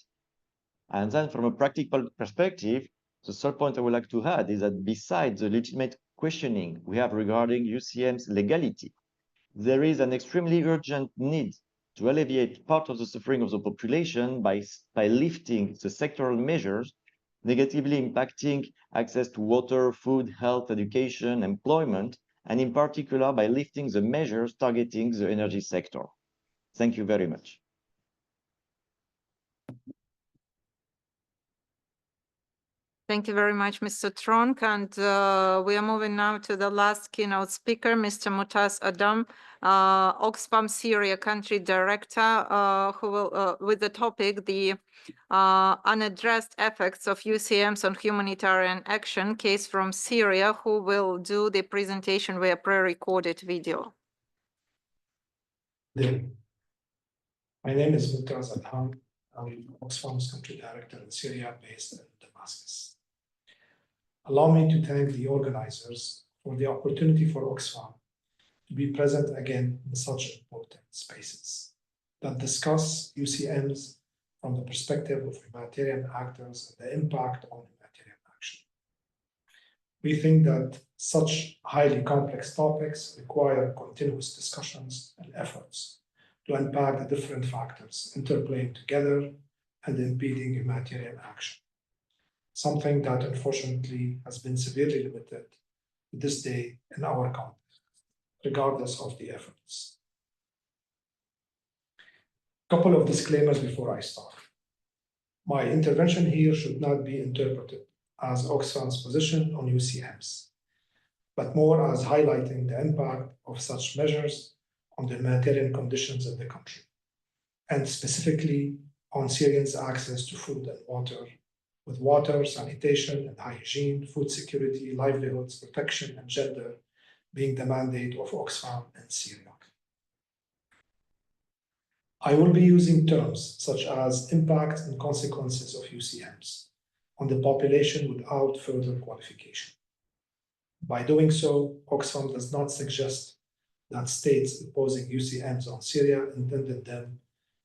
And then from a practical perspective, the third point I would like to add is that besides the legitimate questioning we have regarding UCM's legality, there is an extremely urgent need to alleviate part of the suffering of the population by lifting the sectoral measures negatively impacting access to water, food, health, education, employment, and in particular by lifting the measures targeting the energy sector. Thank you very much. Thank you very much, Mr. Tronk. And we are moving now to the last keynote speaker, Mr. Mutaz Adam, Oxfam Syria Country Director, who will, with the topic, the unaddressed effects of UCMs on humanitarian action case from Syria, who will do the presentation via pre-recorded video. My name is Mutaz Adam. I'm Oxfam's Country Director in Syria based in Damascus. Allow me to thank the organizers for the opportunity for Oxfam to be present again in such important spaces that discuss UCMs from the perspective of humanitarian actors and the impact on humanitarian action. We think that such highly complex topics require continuous discussions and efforts to unpack the different factors interplaying together and impeding humanitarian action, something that unfortunately has been severely limited to this day in our context, regardless of the efforts. A couple of disclaimers before I start. My intervention here should not be interpreted as Oxfam's position on UCMs, but more as highlighting the impact of such measures on the humanitarian conditions in the country, and specifically on Syrians' access to food and water, with water, sanitation, and hygiene, food security, livelihoods, protection, and gender being the mandate of Oxfam in Syria. I will be using terms such as impact and consequences of UCMs on the population without further qualification. By doing so, Oxfam does not suggest that states imposing UCMs on Syria intended them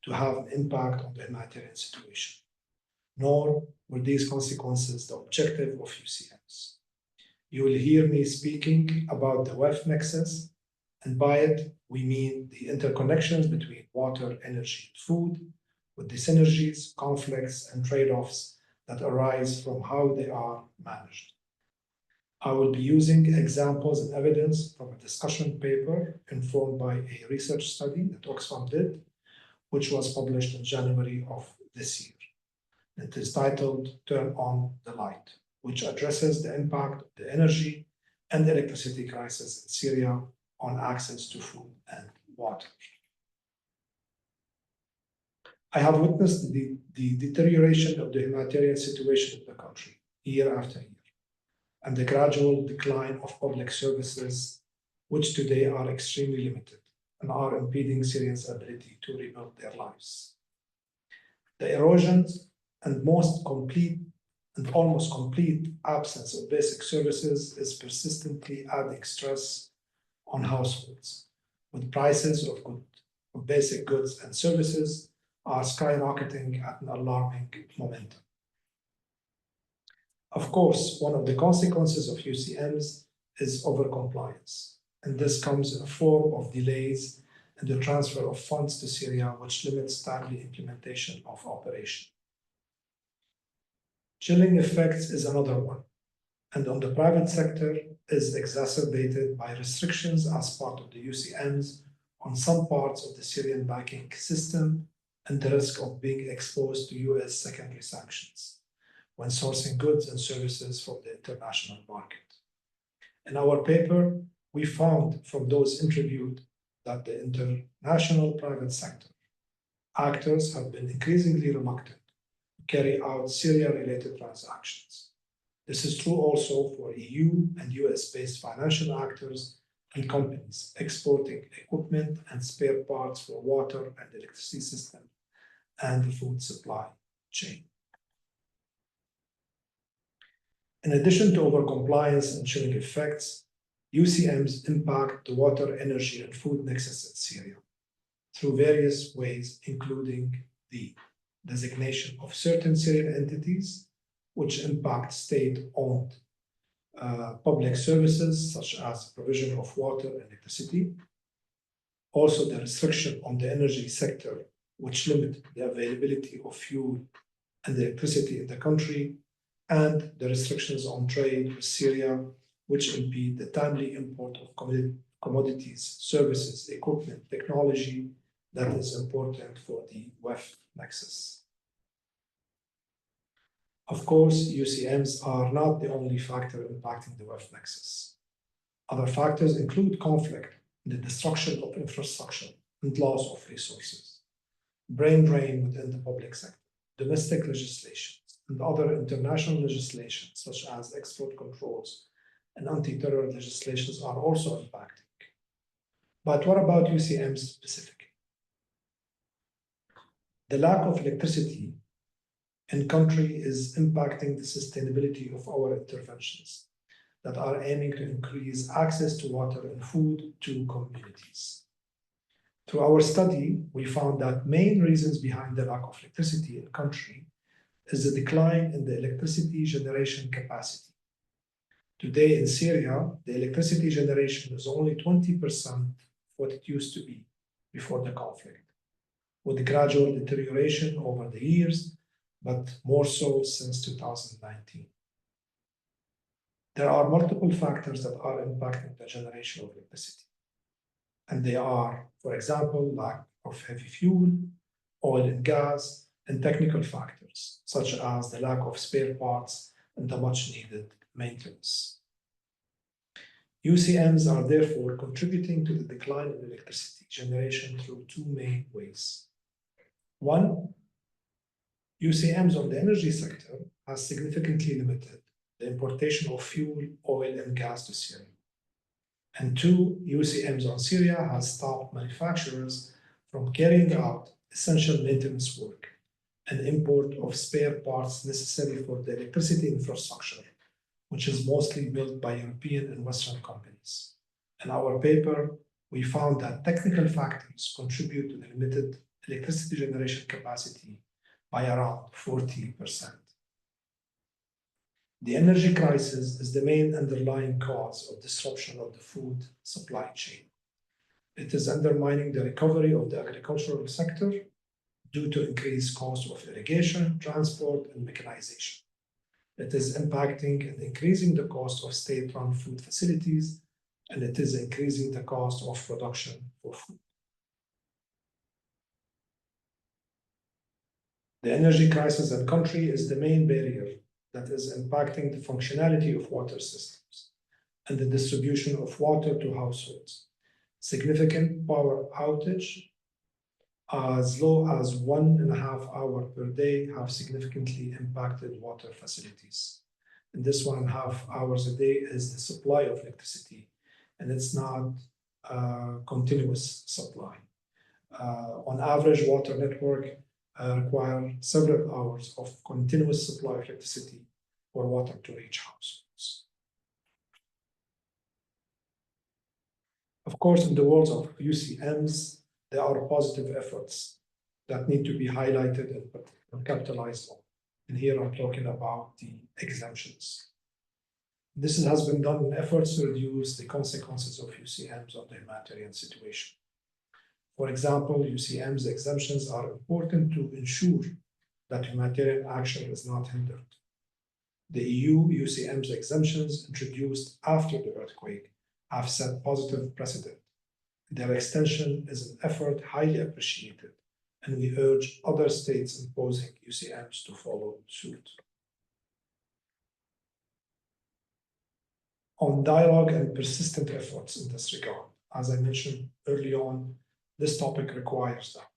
to have an impact on the humanitarian situation, nor were these consequences the objective of UCMs. You will hear me speaking about the WEF nexus, and by it, we mean the interconnections between water, energy, and food, with the synergies, conflicts, and trade-offs that arise from how they are managed. I will be using examples and evidence from a discussion paper informed by a research study that Oxfam did, which was published in January of this year. It is titled Turn on the Light, which addresses the impact of the energy and electricity crisis in Syria on access to food and water. I have witnessed the deterioration of the humanitarian situation in the country year after year, and the gradual decline of public services, which today are extremely limited and are impeding Syrians' ability to rebuild their lives. The erosions and almost complete absence of basic services is persistently adding stress on households, with prices of basic goods and services are skyrocketing at an alarming momentum. Of course, one of the consequences of UCMs is overcompliance, and this comes in a form of delays in the transfer of funds to Syria, which limits timely implementation of operation. Chilling effects is another one, and on the private sector is exacerbated by restrictions as part of the UCMs on some parts of the Syrian banking system and the risk of being exposed to US secondary sanctions when sourcing goods and services from the international market. In our paper, we found from those interviewed that the international private sector actors have been increasingly reluctant to carry out Syria-related transactions. This is true also for EU and US-based financial actors and companies exporting equipment and spare parts for water and electricity systems and the food supply chain. In addition to overcompliance and chilling effects, UCMs impact the water, energy, and food nexus in Syria through various ways, including the designation of certain Syrian entities, which impact state-owned public services, such as provision of water and electricity. Also, the restriction on the energy sector, which limit the availability of fuel and electricity in the country, and the restrictions on trade with Syria, which impede the timely import of commodities, services, equipment, technology that is important for the WEF nexus. Of course, UCMs are not the only factor impacting the WEF nexus. Other factors include conflict, the destruction of infrastructure, and loss of resources, brain drain within the public sector, domestic legislation, and other international legislation, such as export controls and anti-terror legislations, are also impacting. But what about UCMs specifically? The lack of electricity in country is impacting the sustainability of our interventions that are aiming to increase access to water and food to communities. Through our study, we found that main reasons behind the lack of electricity in country is the decline in the electricity generation capacity. Today in Syria, the electricity generation is only 20% what it used to be before the conflict, with gradual deterioration over the years, but more so since 2019. There are multiple factors that are impacting the generation of electricity. And they are, for example, lack of heavy fuel, oil and gas, and technical factors, such as the lack of spare parts and the much needed maintenance. UCMs are therefore contributing to the decline in electricity generation through two main ways. One, UCMs on the energy sector has significantly limited the importation of fuel, oil, and gas to Syria. And two, UCMs on Syria has stopped manufacturers from carrying out essential maintenance work and import of spare parts necessary for the electricity infrastructure, which is mostly built by European and Western companies. In our paper, we found that technical factors contribute to the limited electricity generation capacity by around 40%. The energy crisis is the main underlying cause of disruption of the food supply chain. It is undermining the recovery of the agricultural sector due to increased cost of irrigation, transport, and mechanization. It is impacting and increasing the cost of state-run food facilities, and it is increasing the cost of production for food. The energy crisis in country is the main barrier that is impacting the functionality of water systems and the distribution of water to households. Significant power outage as low as 1.5 hours per day have significantly impacted water facilities. And this 1.5 hours a day is the supply of electricity, and it's not continuous supply. On average, water network require several hours of continuous supply of electricity for water to reach households. Of course, in the world of UCMs, there are positive efforts that need to be highlighted and capitalized on. And here I'm talking about the exemptions. This has been done in efforts to reduce the consequences of UCMs on the humanitarian situation. For example, UCM's exemptions are important to ensure that humanitarian action is not hindered. The EU UCM's exemptions introduced after the earthquake have set positive precedent. Their extension is an effort highly appreciated, and we urge other states imposing UCMs to follow suit. On dialogue and persistent efforts in this regard, as I mentioned early on, this topic requires that.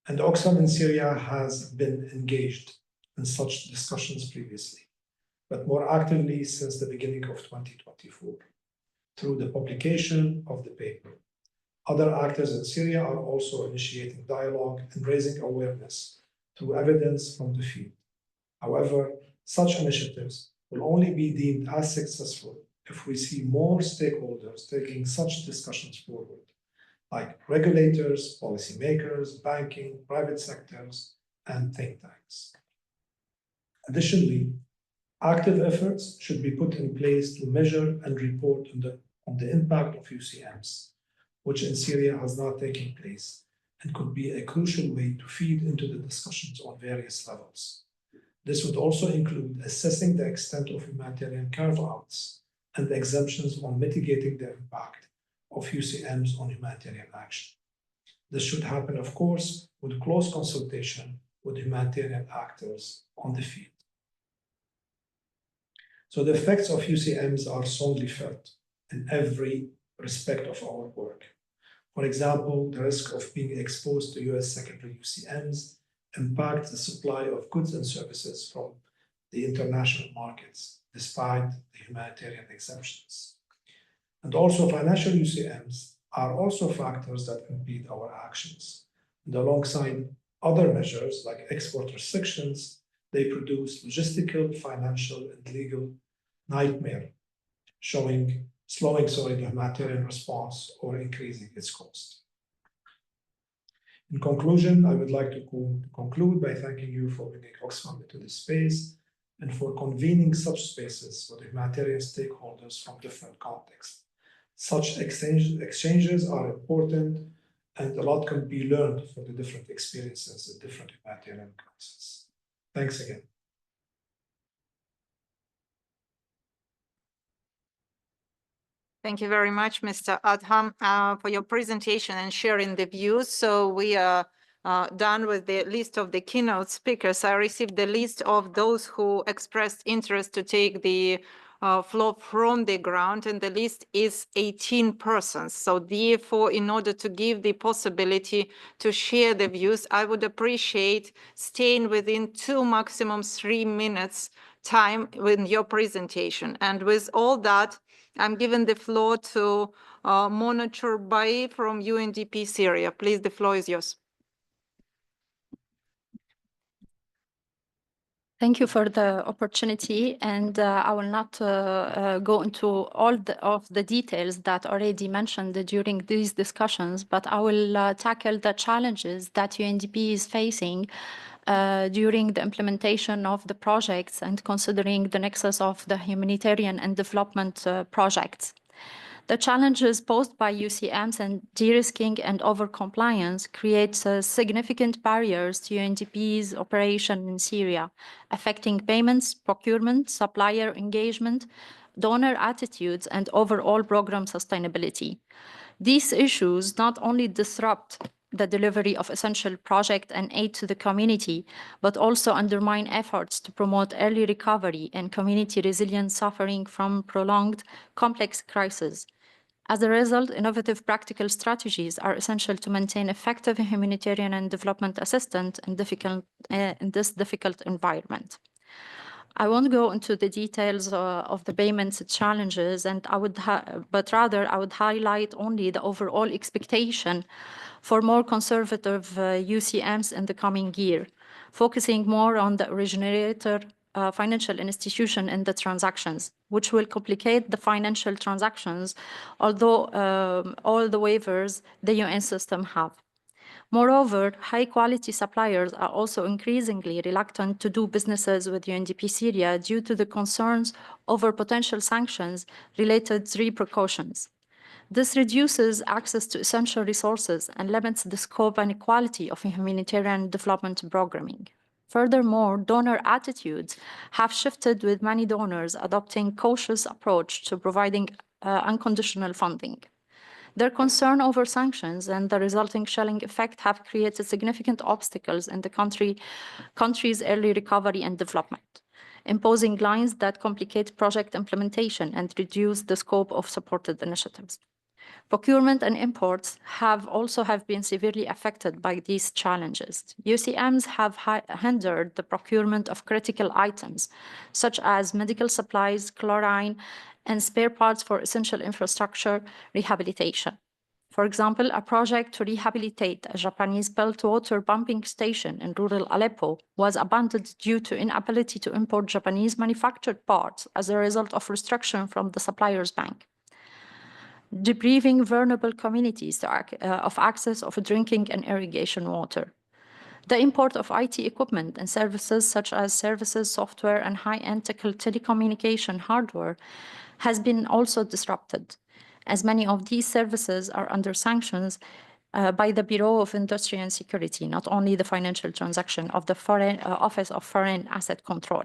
And Oxfam in Syria has been engaged in such discussions previously, but more actively since the beginning of 2024, through the publication of the paper. Other actors in Syria are also initiating dialogue and raising awareness through evidence from the field. However, such initiatives will only be deemed as successful if we see more stakeholders taking such discussions forward, like regulators, policymakers, banking, private sectors, and think tanks. Additionally, active efforts should be put in place to measure and report on the impact of UCMs, which in Syria has not taken place and could be a crucial way to feed into the discussions on various levels. This would also include assessing the extent of humanitarian carve-outs and exemptions on mitigating the impact of UCMs on humanitarian action. This should happen, of course, with close consultation with humanitarian actors on the field. So the effects of UCMs are strongly felt in every respect of our work. For example, the risk of being exposed to US secondary UCMs impacts the supply of goods and services from the international markets, despite the humanitarian exemptions. And also financial UCMs are also factors that impede our actions. And alongside other measures like export restrictions, they produce logistical, financial, and legal nightmare, slowing the humanitarian response or increasing its cost. In conclusion, I would like to conclude by thanking you for bringing Oxfam into this space and for convening such spaces with humanitarian stakeholders from different contexts. Such exchanges are important, and a lot can be learned from the different experiences in different humanitarian crises. Thanks again. Thank you very much, Mr. Adham, for your presentation and sharing the views. So we are done with the list of the keynote speakers. I received the list of those who expressed interest to take the floor from the ground, and the list is 18 persons. So therefore, in order to give the possibility to share the views, I would appreciate staying within 2, maximum 3 minutes time with your presentation. And with all that, I'm giving the floor to Monitor Bai from UNDP Syria. Please, the floor is yours. Thank you for the opportunity, and I will not go into all of the details that already mentioned during these discussions, but I will tackle the challenges that UNDP is facing during the implementation of the projects and considering the nexus of the humanitarian and development projects. The challenges posed by UCMs and de-risking and overcompliance creates significant barriers to UNDP's operation in Syria, affecting payments, procurement, supplier engagement, donor attitudes, and overall program sustainability. These issues not only disrupt the delivery of essential project and aid to the community, but also undermine efforts to promote early recovery and community resilience suffering from prolonged complex crises. As a result, innovative practical strategies are essential to maintain effective humanitarian and development assistance in this difficult environment. I won't go into the details of the payments challenges, and but rather I would highlight only the overall expectation for more conservative UCMs in the coming year, focusing more on the originator financial institution in the transactions, which will complicate the financial transactions, although all the waivers the UN system have. Moreover, high-quality suppliers are also increasingly reluctant to do businesses with UNDP Syria due to the concerns over potential sanctions related to precautions. This reduces access to essential resources and limits the scope and quality of humanitarian development programming. Furthermore, donor attitudes have shifted, with many donors adopting a cautious approach to providing unconditional funding. Their concern over sanctions and the resulting shelling effect have created significant obstacles in the country's early recovery and development, imposing lines that complicate project implementation and reduce the scope of supported initiatives. Procurement and imports have been severely affected by these challenges. UCMs have hindered the procurement of critical items, such as medical supplies, chlorine, and spare parts for essential infrastructure rehabilitation. For example, a project to rehabilitate a Japanese-built water pumping station in rural Aleppo was abandoned due to inability to import Japanese manufactured parts as a result of restriction from the supplier's bank. Depriving vulnerable communities of access of drinking and irrigation water. The import of IT equipment and services such as services, software, and high-end telecommunication hardware has been also disrupted, as many of these services are under sanctions by the Bureau of Industry and Security, not only the financial transaction of the Office of Foreign Asset Control.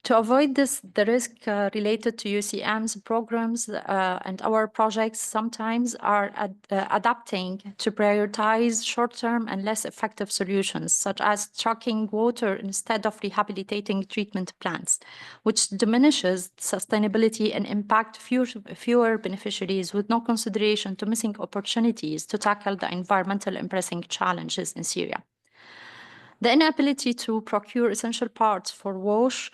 To avoid this, the risk related to UCM's programs and our projects sometimes are adapting to prioritize short-term and less effective solutions, such as trucking water instead of rehabilitating treatment plants, which diminishes sustainability and impact fewer beneficiaries with no consideration to missing opportunities to tackle the environmental and pressing challenges in Syria. The inability to procure essential parts for WASH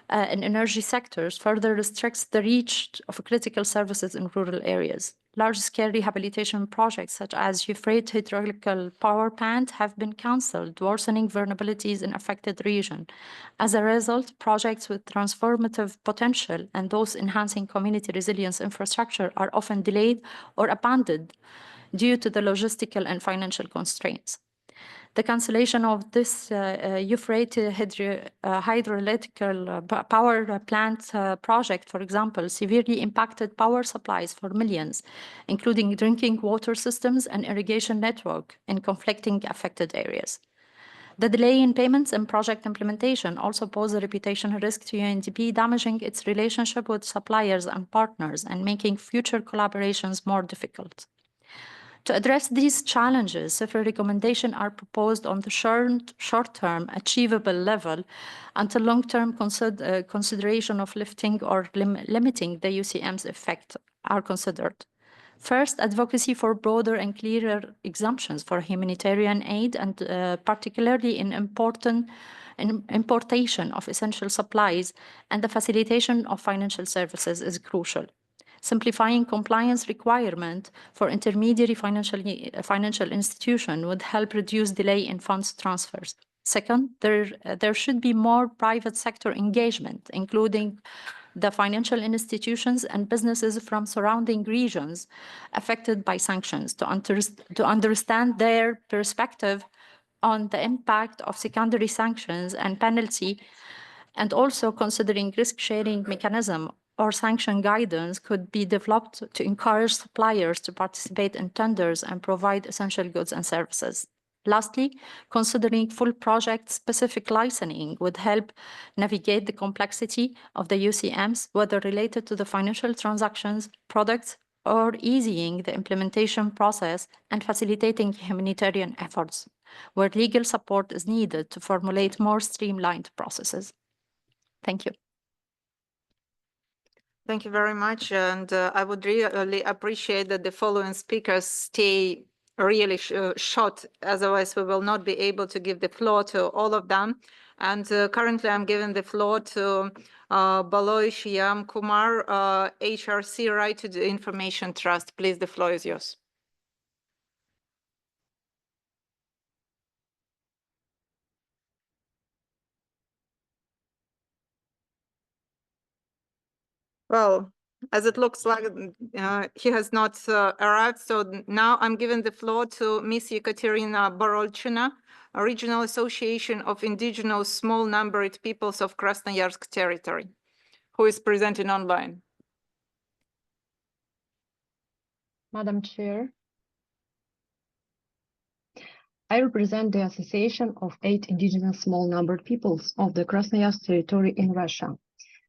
and energy sectors further restricts the reach of critical services in rural areas. Large-scale rehabilitation projects such as Euphrates hydraulical power plant have been cancelled, worsening vulnerabilities in affected region. As a result, projects with transformative potential and those enhancing community resilience infrastructure are often delayed or abandoned due to the logistical and financial constraints. The cancellation of this Euphrates hydroelectric power plant project, for example, severely impacted power supplies for millions, including drinking water systems and irrigation network in conflicting affected areas. The delay in payments and project implementation also pose a reputational risk to UNDP, damaging its relationship with suppliers and partners and making future collaborations more difficult. To address these challenges, several recommendations are proposed on the short-term achievable level until long-term consideration of lifting or limiting the UCM's effect are considered. First, advocacy for broader and clearer exemptions for humanitarian aid and particularly in importation of essential supplies and the facilitation of financial services is crucial. Simplifying compliance requirement for intermediary financial institution would help reduce delay in funds transfers. Second, there should be more private sector engagement, including the financial institutions and businesses from surrounding regions affected by sanctions to understand their perspective on the impact of secondary sanctions and penalty, and also considering risk-sharing mechanism or sanction guidance could be developed to encourage suppliers to participate in tenders and provide essential goods and services. Lastly, considering full project-specific licensing would help navigate the complexity of the UCMs, whether related to the financial transactions, products, or easing the implementation process and facilitating humanitarian efforts, where legal support is needed to formulate more streamlined processes. Thank you. Thank you very much. And I would really appreciate that the following speakers stay really short. Otherwise, we will not be able to give the floor to all of them. And currently, I'm giving the floor to Baloy Shyam Kumar, HRC, Right to the Information Trust. Please, the floor is yours. Well, as it looks like he has not arrived, so now I'm giving the floor to Ms. Ekaterina Borolchina, Regional Association of Indigenous Small-Numbered Peoples of Krasnoyarsk Territory, who is presenting online. Madam Chair, I represent the Association of 8 Indigenous Small-Numbered Peoples of the Krasnoyarsk Territory in Russia.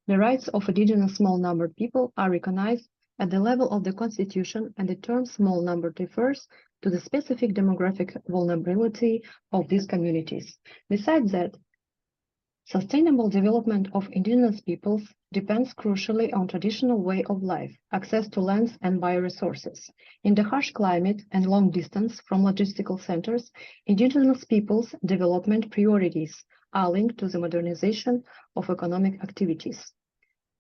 The rights of indigenous small-numbered people are recognized at the level of the Constitution, and the term small-numbered refers to the specific demographic vulnerability of these communities. Besides that, sustainable development of indigenous peoples depends crucially on traditional way of life, access to lands and bioresources. In the harsh climate and long distance from logistical centers, indigenous peoples' development priorities are linked to the modernization of economic activities.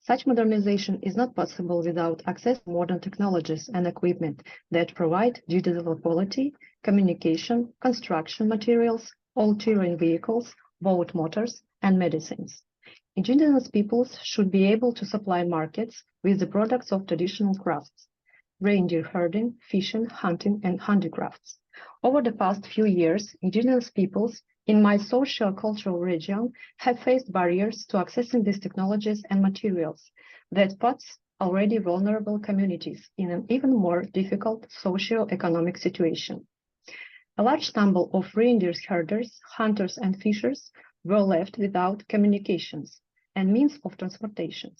Such modernization is not possible without access to modern technologies and equipment that provide digital quality, communication, construction materials, all-terrain vehicles, boat motors, and medicines. Indigenous peoples should be able to supply markets with the products of traditional crafts, reindeer herding, fishing, hunting, and handicrafts. Over the past few years, indigenous peoples in my socio-cultural region have faced barriers to accessing these technologies and materials that puts already vulnerable communities in an even more difficult socio-economic situation. A large number of reindeer herders, hunters, and fishers were left without communications and means of transportation.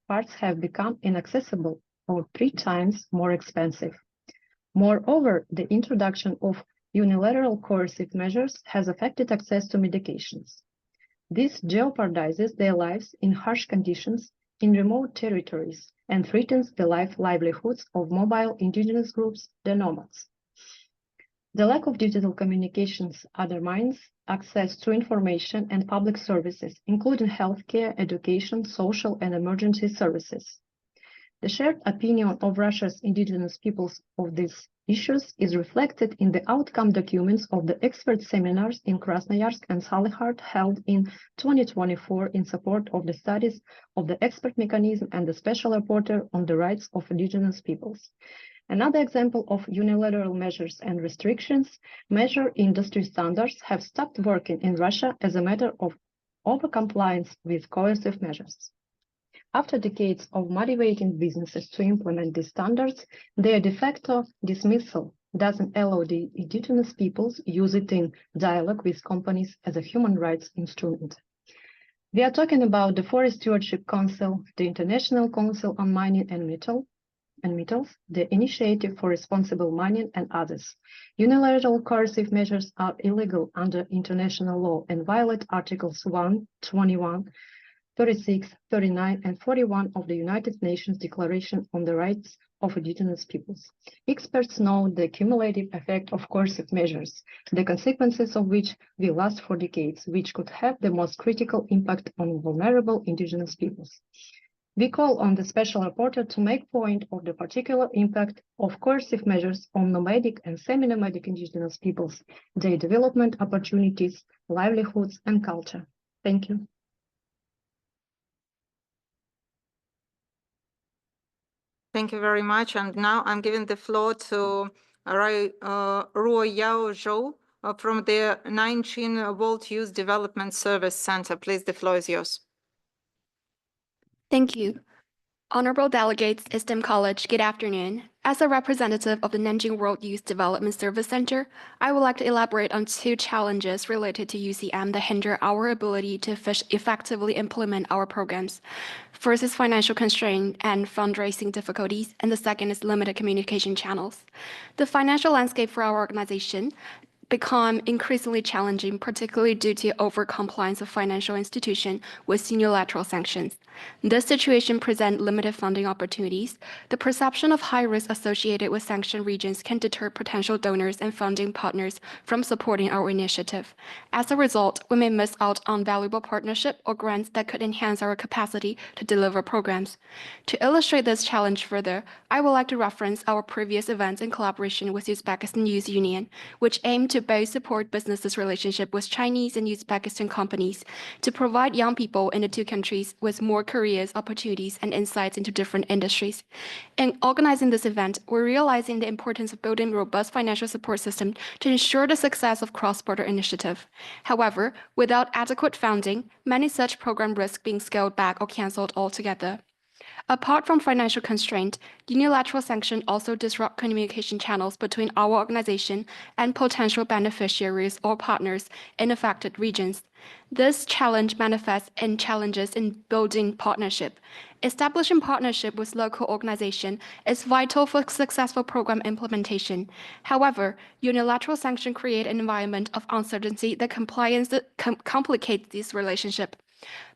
Parts have become inaccessible or 3 times more expensive. Moreover, the introduction of unilateral coercive measures has affected access to medications. This jeopardizes their lives in harsh conditions in remote territories and threatens the livelihoods of mobile indigenous groups, the nomads. The lack of digital communications undermines access to information and public services, including healthcare, education, social, and emergency services. The shared opinion of Russia's indigenous peoples of these issues is reflected in the outcome documents of the expert seminars in Krasnoyarsk and Salihard held in 2024 in support of the studies of the expert mechanism and the Special Rapporteur on the rights of indigenous peoples. Another example of unilateral measures and restrictions, major industry standards have stopped working in Russia as a matter of overcompliance with coercive measures. After decades of motivating businesses to implement these standards, their de facto dismissal doesn't allow the indigenous peoples use it in dialogue with companies as a human rights instrument. We are talking about the Forest Stewardship Council, the International Council on Mining and Metals, the Initiative for Responsible Mining, and others. Unilateral coercive measures are illegal under international law and violate Articles 1, 21, 36, 39, and 41 of the United Nations Declaration on the Rights of Indigenous Peoples. Experts know the cumulative effect of coercive measures, the consequences of which will last for decades, which could have the most critical impact on vulnerable indigenous peoples. We call on the Special Rapporteur to make point of the particular impact of coercive measures on nomadic and semi-nomadic indigenous peoples, their development opportunities, livelihoods, and culture. Thank you. Thank you very much. And now I'm giving the floor to Ruo Yao Zhou from the Nanjing World Youth Development Service Center. Please, the floor is yours. Thank you. Honorable delegates, esteemed college, good afternoon. As a representative of the Nanjing World Youth Development Service Center, I would like to elaborate on 2 challenges related to UCM that hinder our ability to effectively implement our programs. First is financial constraint and fundraising difficulties, and the second is limited communication channels. The financial landscape for our organization become increasingly challenging, particularly due to overcompliance of financial institutions with unilateral sanctions. This situation presents limited funding opportunities. The perception of high risk associated with sanctioned regions can deter potential donors and funding partners from supporting our initiative. As a result, we may miss out on valuable partnership or grants that could enhance our capacity to deliver programs. To illustrate this challenge further, I would like to reference our previous events in collaboration with Uzbekistan Youth Union, which aimed to both support businesses' relationship with Chinese and Uzbekistan companies to provide young people in the 2 countries with more careers, opportunities, and insights into different industries. In organizing this event, we're realizing the importance of building a robust financial support system to ensure the success of cross-border initiative. However, without adequate funding, many such programs risk being scaled back or canceled altogether. Apart from financial constraint, unilateral sanctions also disrupt communication channels between our organization and potential beneficiaries or partners in affected regions. This challenge manifests in challenges in building partnership. Establishing partnership with local organizations is vital for successful program implementation. However, unilateral sanctions create an environment of uncertainty that complicates this relationship.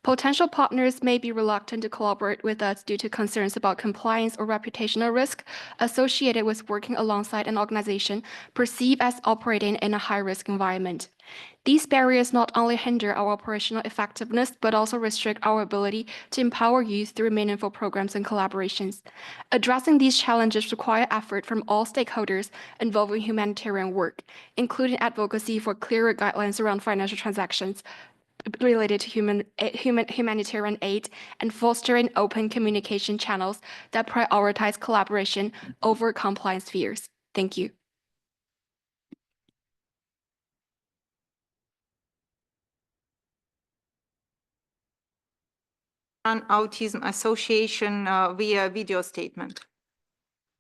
Potential partners may be reluctant to collaborate with us due to concerns about compliance or reputational risk associated with working alongside an organization perceived as operating in a high-risk environment. These barriers not only hinder our operational effectiveness, but also restrict our ability to empower youth through meaningful programs and collaborations. Addressing these challenges require effort from all stakeholders involving humanitarian work, including advocacy for clearer guidelines around financial transactions related to humanitarian aid, and fostering open communication channels that prioritize collaboration over compliance fears. Thank you. Autism Association via video statement.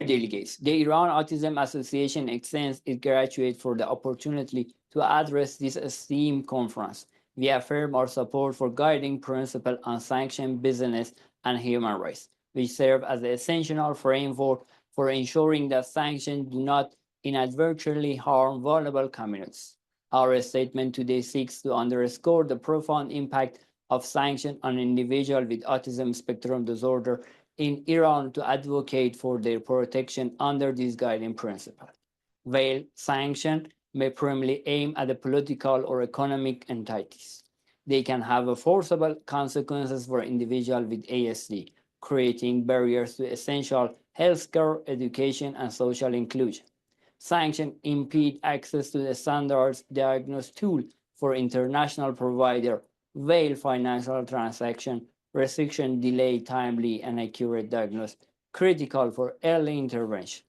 Delegates, the Iran Autism Association extends its gratitude for the opportunity to address this esteemed conference. We affirm our support for guiding principle on sanctioned business and human rights, which serve as the essential framework for ensuring that sanctions do not inadvertently harm vulnerable communities. Our statement today seeks to underscore the profound impact of sanctions on individuals with autism spectrum disorder in Iran to advocate for their protection under this guiding principle. While sanctions may primarily aim at the political or economic entities, they can have forcible consequences for individuals with ASD, creating barriers to essential healthcare, education, and social inclusion. Sanctions impede access to the standardized diagnosis tool for international providers, while financial transaction restriction delay timely and accurate diagnosis, critical for early intervention.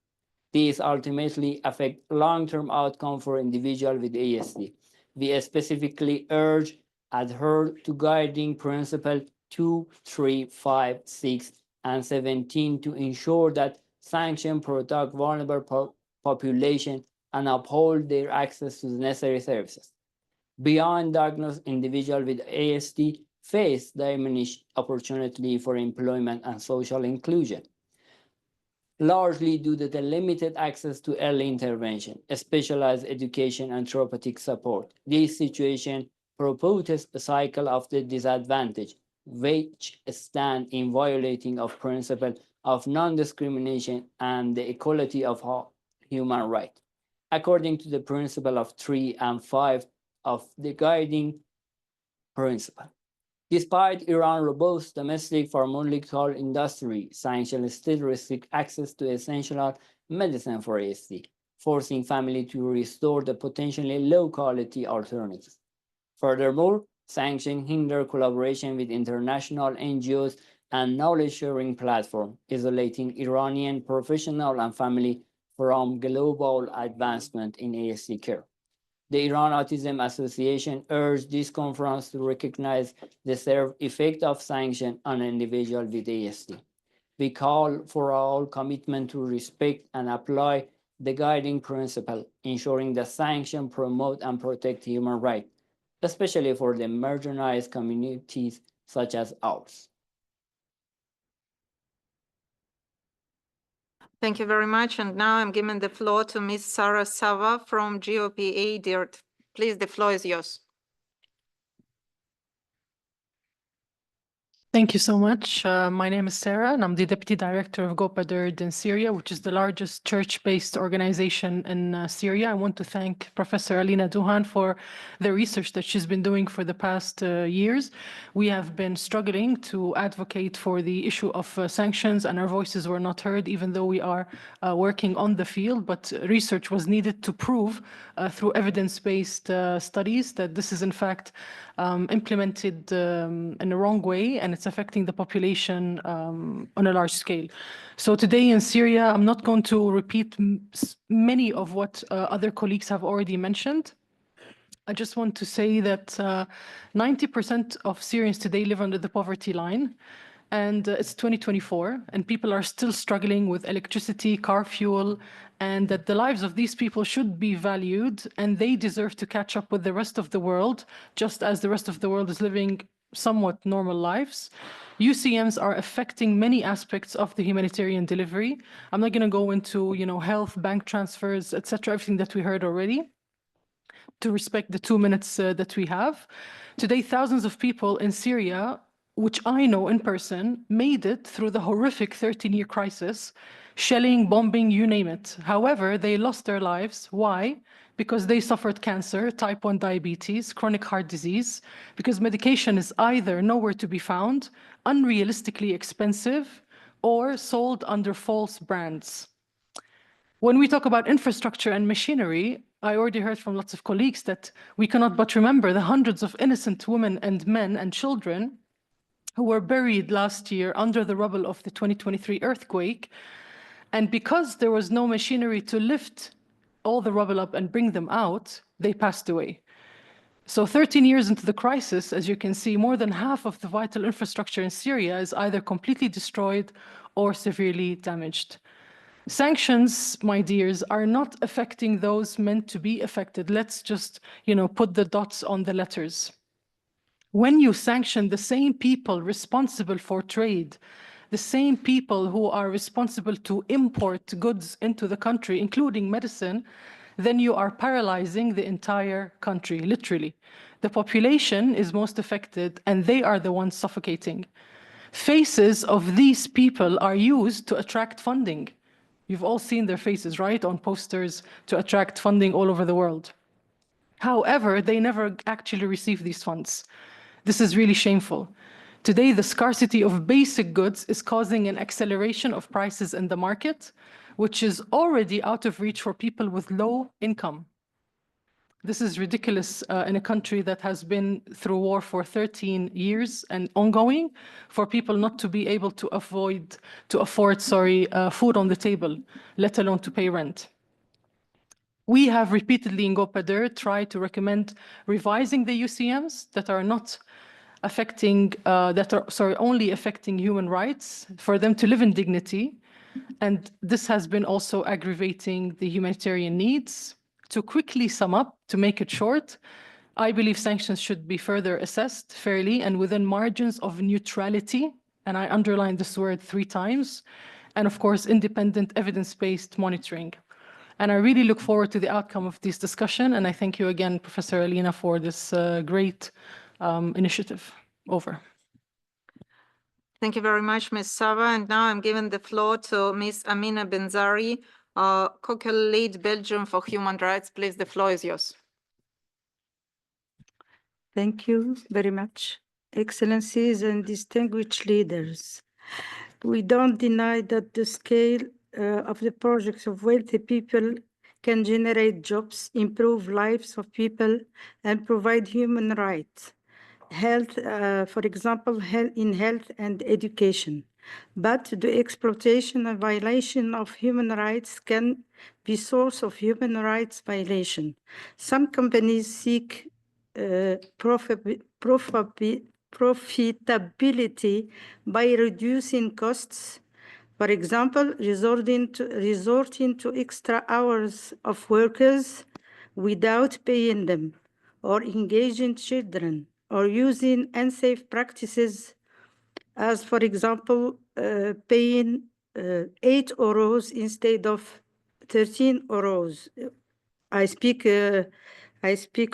These ultimately affect long-term outcome for individuals with ASD. We specifically urge adhere to guiding principle 2, 3, 5, 6, and 17 to ensure that sanctions protect vulnerable population and uphold their access to the necessary services. Beyond diagnosed individuals with ASD face diminished opportunity for employment and social inclusion, largely due to the limited access to early intervention, specialized education, and therapeutic support. This situation proposes a cycle of the disadvantage, which stand in violating of principle of non-discrimination and the equality of human rights. According to the principle of 3 and 5 of the guiding principle. Despite Iran's robust domestic pharmaceutical industry, sanctions still restrict access to essential medicine for ASD, forcing families to restore the potentially low-quality alternatives. Furthermore, sanctions hinder collaboration with international NGOs and knowledge-sharing platforms, isolating Iranian professionals and families from global advancement in ASD care. The Iran Autism Association urged this conference to recognize the served effect of sanctions on individuals with ASD. We call for all commitment to respect and apply the guiding principle, ensuring that sanctions promote and protect human rights, especially for the marginalized communities such as ours. Thank you very much. And now I'm giving the floor to Ms. Sarah Sava from GOPA DIRT. Please, the floor is yours. Thank you so much. My name is Sarah, and I'm the Deputy Director of GOPA DIRT in Syria, which is the largest church-based organization in Syria. I want to thank Professor Alina Duhan for the research that she's been doing for the past years. We have been struggling to advocate for the issue of sanctions, and our voices were not heard, even though we are working on the field. But research was needed to prove through evidence-based studies that this is in fact implemented in the wrong way, and it's affecting the population on a large scale. So today in Syria, I'm not going to repeat many of what other colleagues have already mentioned. I just want to say that 90% of Syrians today live under the poverty line. And it's 2024, and people are still struggling with electricity, car fuel, and that the lives of these people should be valued, and they deserve to catch up with the rest of the world, just as the rest of the world is living somewhat normal lives. UCMs are affecting many aspects of the humanitarian delivery. I'm not going to go into, health, bank transfers, etc., everything that we heard already. to respect the 2 minutes that we have. Today, thousands of people in Syria, which I know in person, made it through the horrific 13-year crisis, shelling, bombing, you name it. However, they lost their lives. Why? Because they suffered cancer, type 1 diabetes, chronic heart disease, because medication is either nowhere to be found, unrealistically expensive, or sold under false brands. When we talk about infrastructure and machinery, I already heard from lots of colleagues that we cannot but remember the hundreds of innocent women and men and children who were buried last year under the rubble of the 2023 earthquake. And because there was no machinery to lift all the rubble up and bring them out, they passed away. So 13 years into the crisis, as you can see, more than half of the vital infrastructure in Syria is either completely destroyed or severely damaged. Sanctions, my dears, are not affecting those meant to be affected. Let's just, put the dots on the letters. When you sanction the same people responsible for trade, the same people who are responsible to import goods into the country, including medicine, then you are paralyzing the entire country, literally. The population is most affected, and they are the ones suffocating. Faces of these people are used to attract funding. You've all seen their faces, right, on posters to attract funding all over the world. However, they never actually receive these funds. This is really shameful. Today, the scarcity of basic goods is causing an acceleration of prices in the market, which is already out of reach for people with low income. This is ridiculous in a country that has been through war for 13 years and ongoing, for people not to be able to afford food on the table, let alone to pay rent. We have repeatedly in GoPader tried to recommend revising the UCMs that are not affecting, only affecting human rights, for them to live in dignity. And this has been also aggravating the humanitarian needs. To quickly sum up, to make it short, I believe sanctions should be further assessed fairly and within margins of neutrality, and I underline this word 3 times, and of course, independent evidence-based monitoring. And I really look forward to the outcome of this discussion, and I thank you again, Professor Alina, for this great initiative. Over. Thank you very much, Ms. Sava. And now I'm giving the floor to Ms. Amina Benzari, Co-Lead Belgium for Human Rights. Please, the floor is yours. Thank you very much. Excellencies and distinguished leaders, we don't deny that the scale of the projects of wealthy people can generate jobs, improve lives of people, and provide human rights. Health, for example, in health and education. But the exploitation and violation of human rights can be source of human rights violation. Some companies seek profitability by reducing costs, for example, resorting to extra hours of workers without paying them, or engaging children, or using unsafe practices, as for example, paying 8 euros instead of 13 euros. I speak,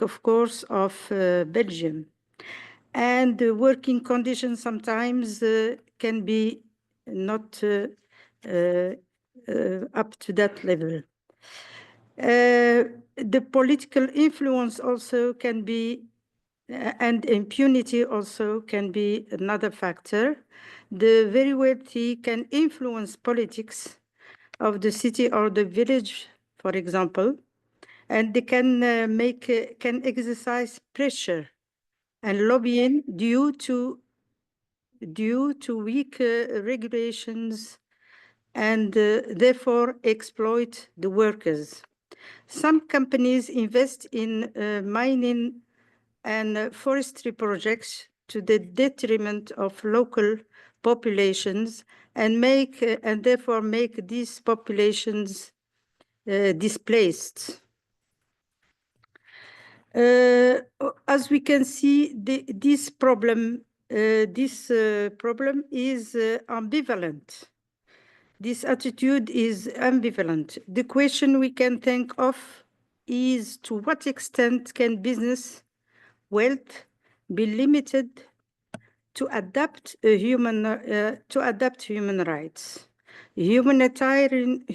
of course, of Belgium. And the working conditions sometimes can be not up to that level. The political influence also can be, and impunity also can be another factor. The very wealthy can influence politics of the city or the village, for example, and they can exercise pressure and lobbying due to weak regulations, and therefore exploit the workers. Some companies invest in mining and forestry projects to the detriment of local populations, and therefore make these populations displaced. As we can see, this problem is ambivalent. This attitude is ambivalent. The question we can think of is to what extent can business wealth be limited to adapt human rights. Humanitarian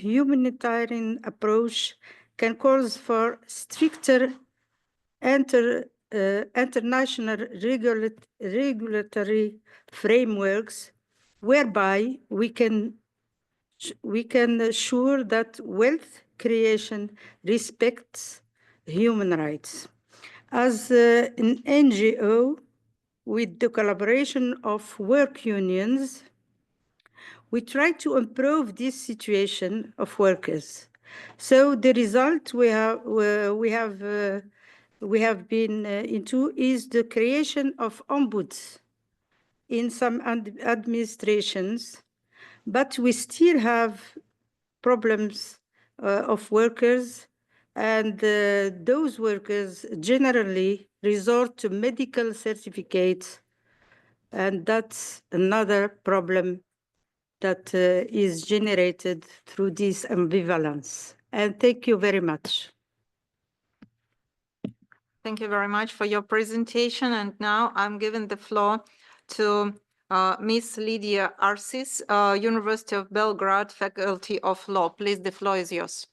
approach can call for stricter international regulatory frameworks whereby we can assure that wealth creation respects human rights. As an NGO, with the collaboration of work unions, we try to improve this situation of workers. So the result we have been into is the creation of ombuds in some administrations, but we still have problems of workers, and those workers generally resort to medical certificates, and that's another problem that is generated through this ambivalence. And thank you very much. Thank you very much for your presentation. And now I'm giving the floor to Ms. Lydia Arsis, University of Belgrade, Faculty of Law. Please, the floor is yours.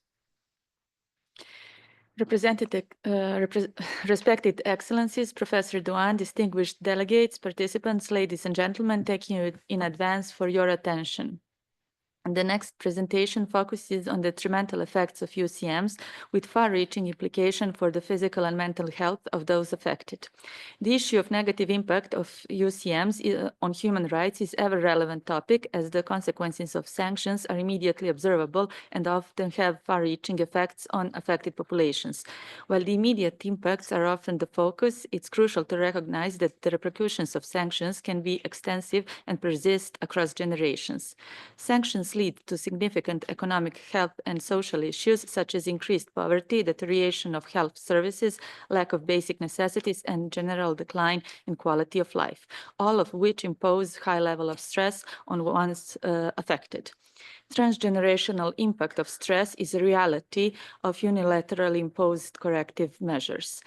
Respected Excellencies, Professor Douhan, distinguished delegates, participants, ladies and gentlemen, thank you in advance for your attention. The next presentation focuses on the detrimental effects of UCMs with far-reaching implication for the physical and mental health of those affected. The issue of negative impact of UCMs on human rights is ever relevant topic, as the consequences of sanctions are immediately observable and often have far-reaching effects on affected populations. While the immediate impacts are often the focus, it's crucial to recognize that the repercussions of sanctions can be extensive and persist across generations. Sanctions lead to significant economic, health, and social issues such as increased poverty, deterioration of health services, lack of basic necessities, and general decline in quality of life, all of which impose high level of stress on one's affected. Transgenerational impact of stress is a reality of unilaterally imposed corrective measures.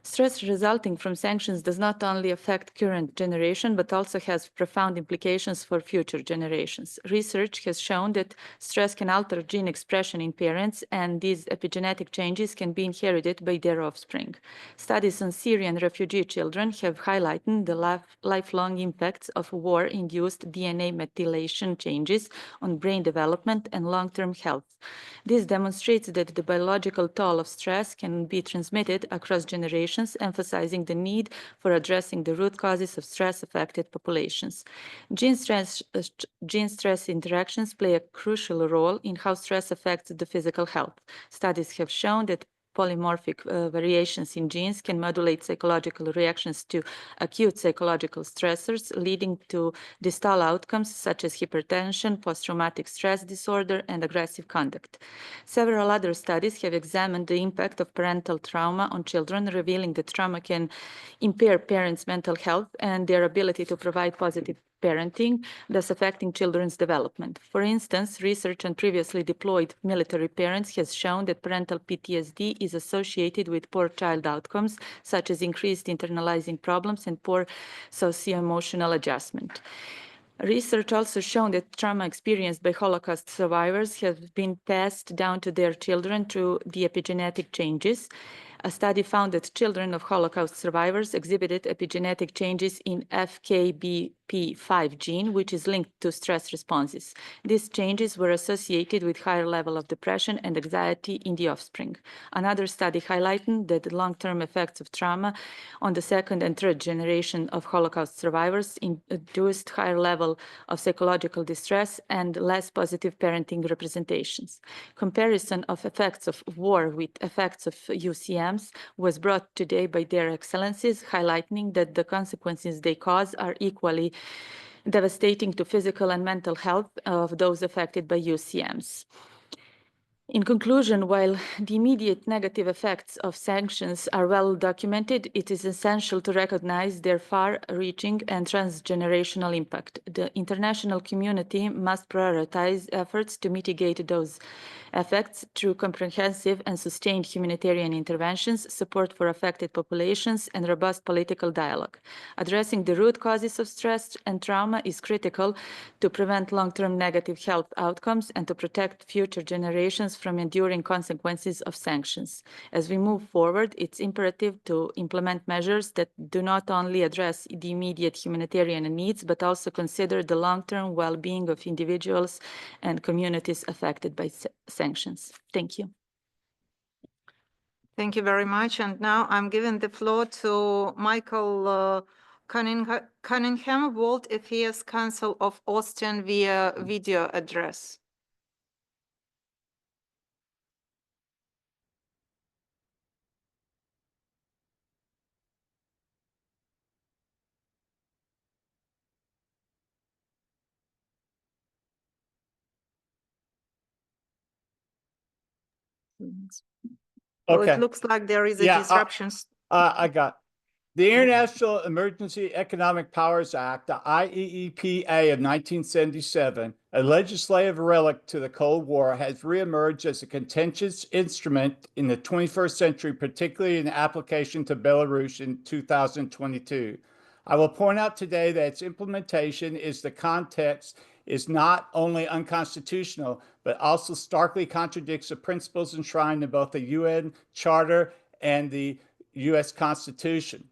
Stress resulting from sanctions does not only affect current generation, but also has profound implications for future generations. Research has shown that stress can alter gene expression in parents, and these epigenetic changes can be inherited by their offspring. Studies on Syrian refugee children have highlighted the lifelong impacts of war-induced DNA methylation changes on brain development and long-term health. This demonstrates that the biological toll of stress can be transmitted across generations, emphasizing the need for addressing the root causes of stress-affected populations. Gene stress interactions play a crucial role in how stress affects the physical health. Studies have shown that polymorphic variations in genes can modulate psychological reactions to acute psychological stressors, leading to distal outcomes such as hypertension, post-traumatic stress disorder, and aggressive conduct. Several other studies have examined the impact of parental trauma on children, revealing that trauma can impair parents' mental health and their ability to provide positive parenting, thus affecting children's development. For instance, research on previously deployed military parents has shown that parental PTSD is associated with poor child outcomes, such as increased internalizing problems and poor socio-emotional adjustment. Research also shown that trauma experienced by Holocaust survivors has been passed down to their children through the epigenetic changes. A study found that children of Holocaust survivors exhibited epigenetic changes in FKBP5 gene, which is linked to stress responses. These changes were associated with higher level of depression and anxiety in the offspring. Another study highlighted that the long-term effects of trauma on the second and third generation of Holocaust survivors induced higher level of psychological distress and less positive parenting representations. Comparison of effects of war with effects of UCMs was brought today by their excellencies, highlighting that the consequences they cause are equally devastating to physical and mental health of those affected by UCMs. In conclusion, while the immediate negative effects of sanctions are well documented, it is essential to recognize their far-reaching and transgenerational impact. The international community must prioritize efforts to mitigate those effects through comprehensive and sustained humanitarian interventions, support for affected populations, and robust political dialogue. Addressing the root causes of stress and trauma is critical to prevent long-term negative health outcomes and to protect future generations from enduring consequences of sanctions. As we move forward, it's imperative to implement measures that do not only address the immediate humanitarian needs, but also consider the long-term well-being of individuals and communities affected by sanctions. Thank you. Thank you very much. And now I'm giving the floor to Michael Cunningham, World Affairs Council of Austin, via video address. So Okay. it looks like there is a disruption. I got the International Emergency Economic Powers Act, the IEEPA of 1977, a legislative relic to the Cold War, has reemerged as a contentious instrument in the 21st century, particularly in application to Belarus in 2022. I will point out today that its implementation is not only unconstitutional, but also starkly contradicts the principles enshrined in both the UN Charter and the U.S. Constitution.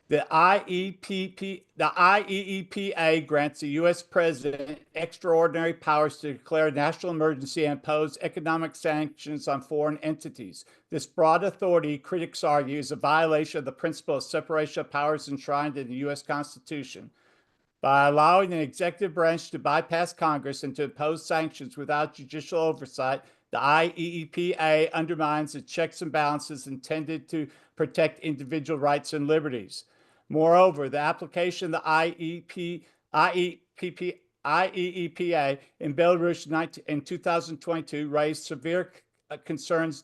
The IEEPA grants the U.S. President extraordinary powers to declare national emergency and impose economic sanctions on foreign entities. This broad authority, critics argue, is a violation of the principle of separation of powers enshrined in the U.S. Constitution. By allowing the executive branch to bypass Congress and to impose sanctions without judicial oversight, the IEEPA undermines the checks and balances intended to protect individual rights and liberties. Moreover, the application of the IEEPA in Belarus in 2022 raised severe concerns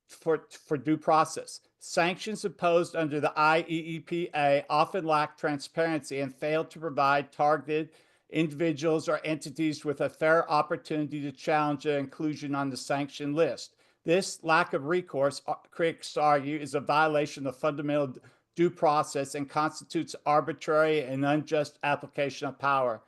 for due process. Sanctions imposed under the IEEPA often lack transparency and fail to provide targeted individuals or entities with a fair opportunity to challenge their inclusion on the sanction list. This lack of recourse, critics argue, is a violation of fundamental due process and constitutes arbitrary and unjust application of power.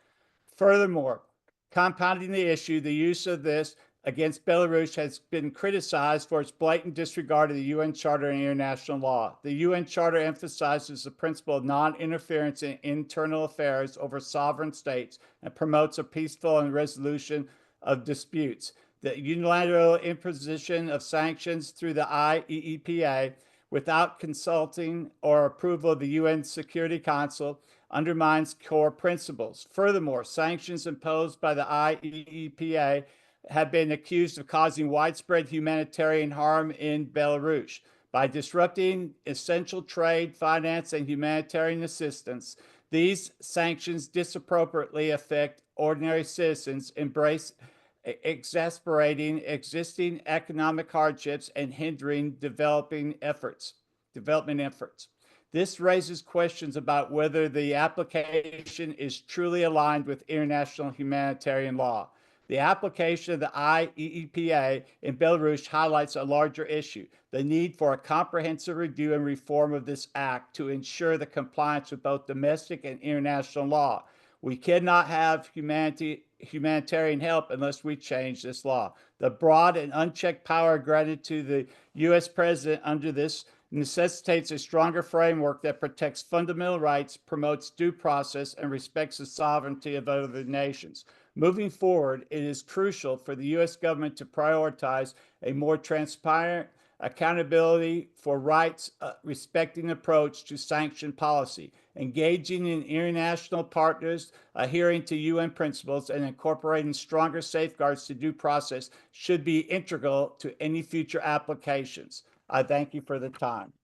Furthermore, compounding the issue, the use of this against Belarus has been criticized for its blatant disregard of the UN Charter and international law. The UN Charter emphasizes the principle of non-interference in internal affairs over sovereign states and promotes a peaceful and resolution of disputes. The unilateral imposition of sanctions through the IEEPA without consulting or approval of the UN Security Council undermines core principles. Furthermore, sanctions imposed by the IEEPA have been accused of causing widespread humanitarian harm in Belarus. By disrupting essential trade, finance, and humanitarian assistance, these sanctions disproportionately affect ordinary citizens, exasperating existing economic hardships and hindering development efforts. This raises questions about whether the application is truly aligned with international humanitarian law. The application of the IEEPA in Belarus highlights a larger issue, the need for a comprehensive review and reform of this act to ensure the compliance with both domestic and international law. We cannot have humanitarian help unless we change this law. The broad and unchecked power granted to the U.S. President under this necessitates a stronger framework that protects fundamental rights, promotes due process, and respects the sovereignty of other nations. Moving forward, it is crucial for the U.S. government to prioritize a more transparent accountability for rights respecting approach to sanction policy, engaging in international partners, adhering to UN principles, and incorporating stronger safeguards to due process should be integral to any future applications. I thank you for the time.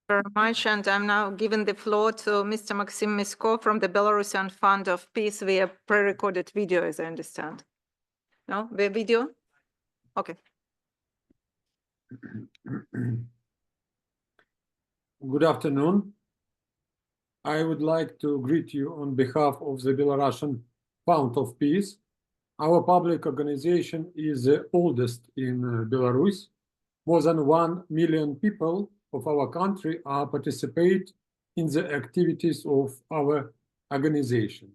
Very much, and I'm now giving the floor to Mr. Maxim Misko from the Belarusian Fund of Peace via pre-recorded video, as I understand. No, the video? Okay. Good afternoon. I would like to greet you on behalf of the Belarusian Fund of Peace. Our public organization is the oldest in Belarus. More than 1 million people of our country participate in the activities of our organization.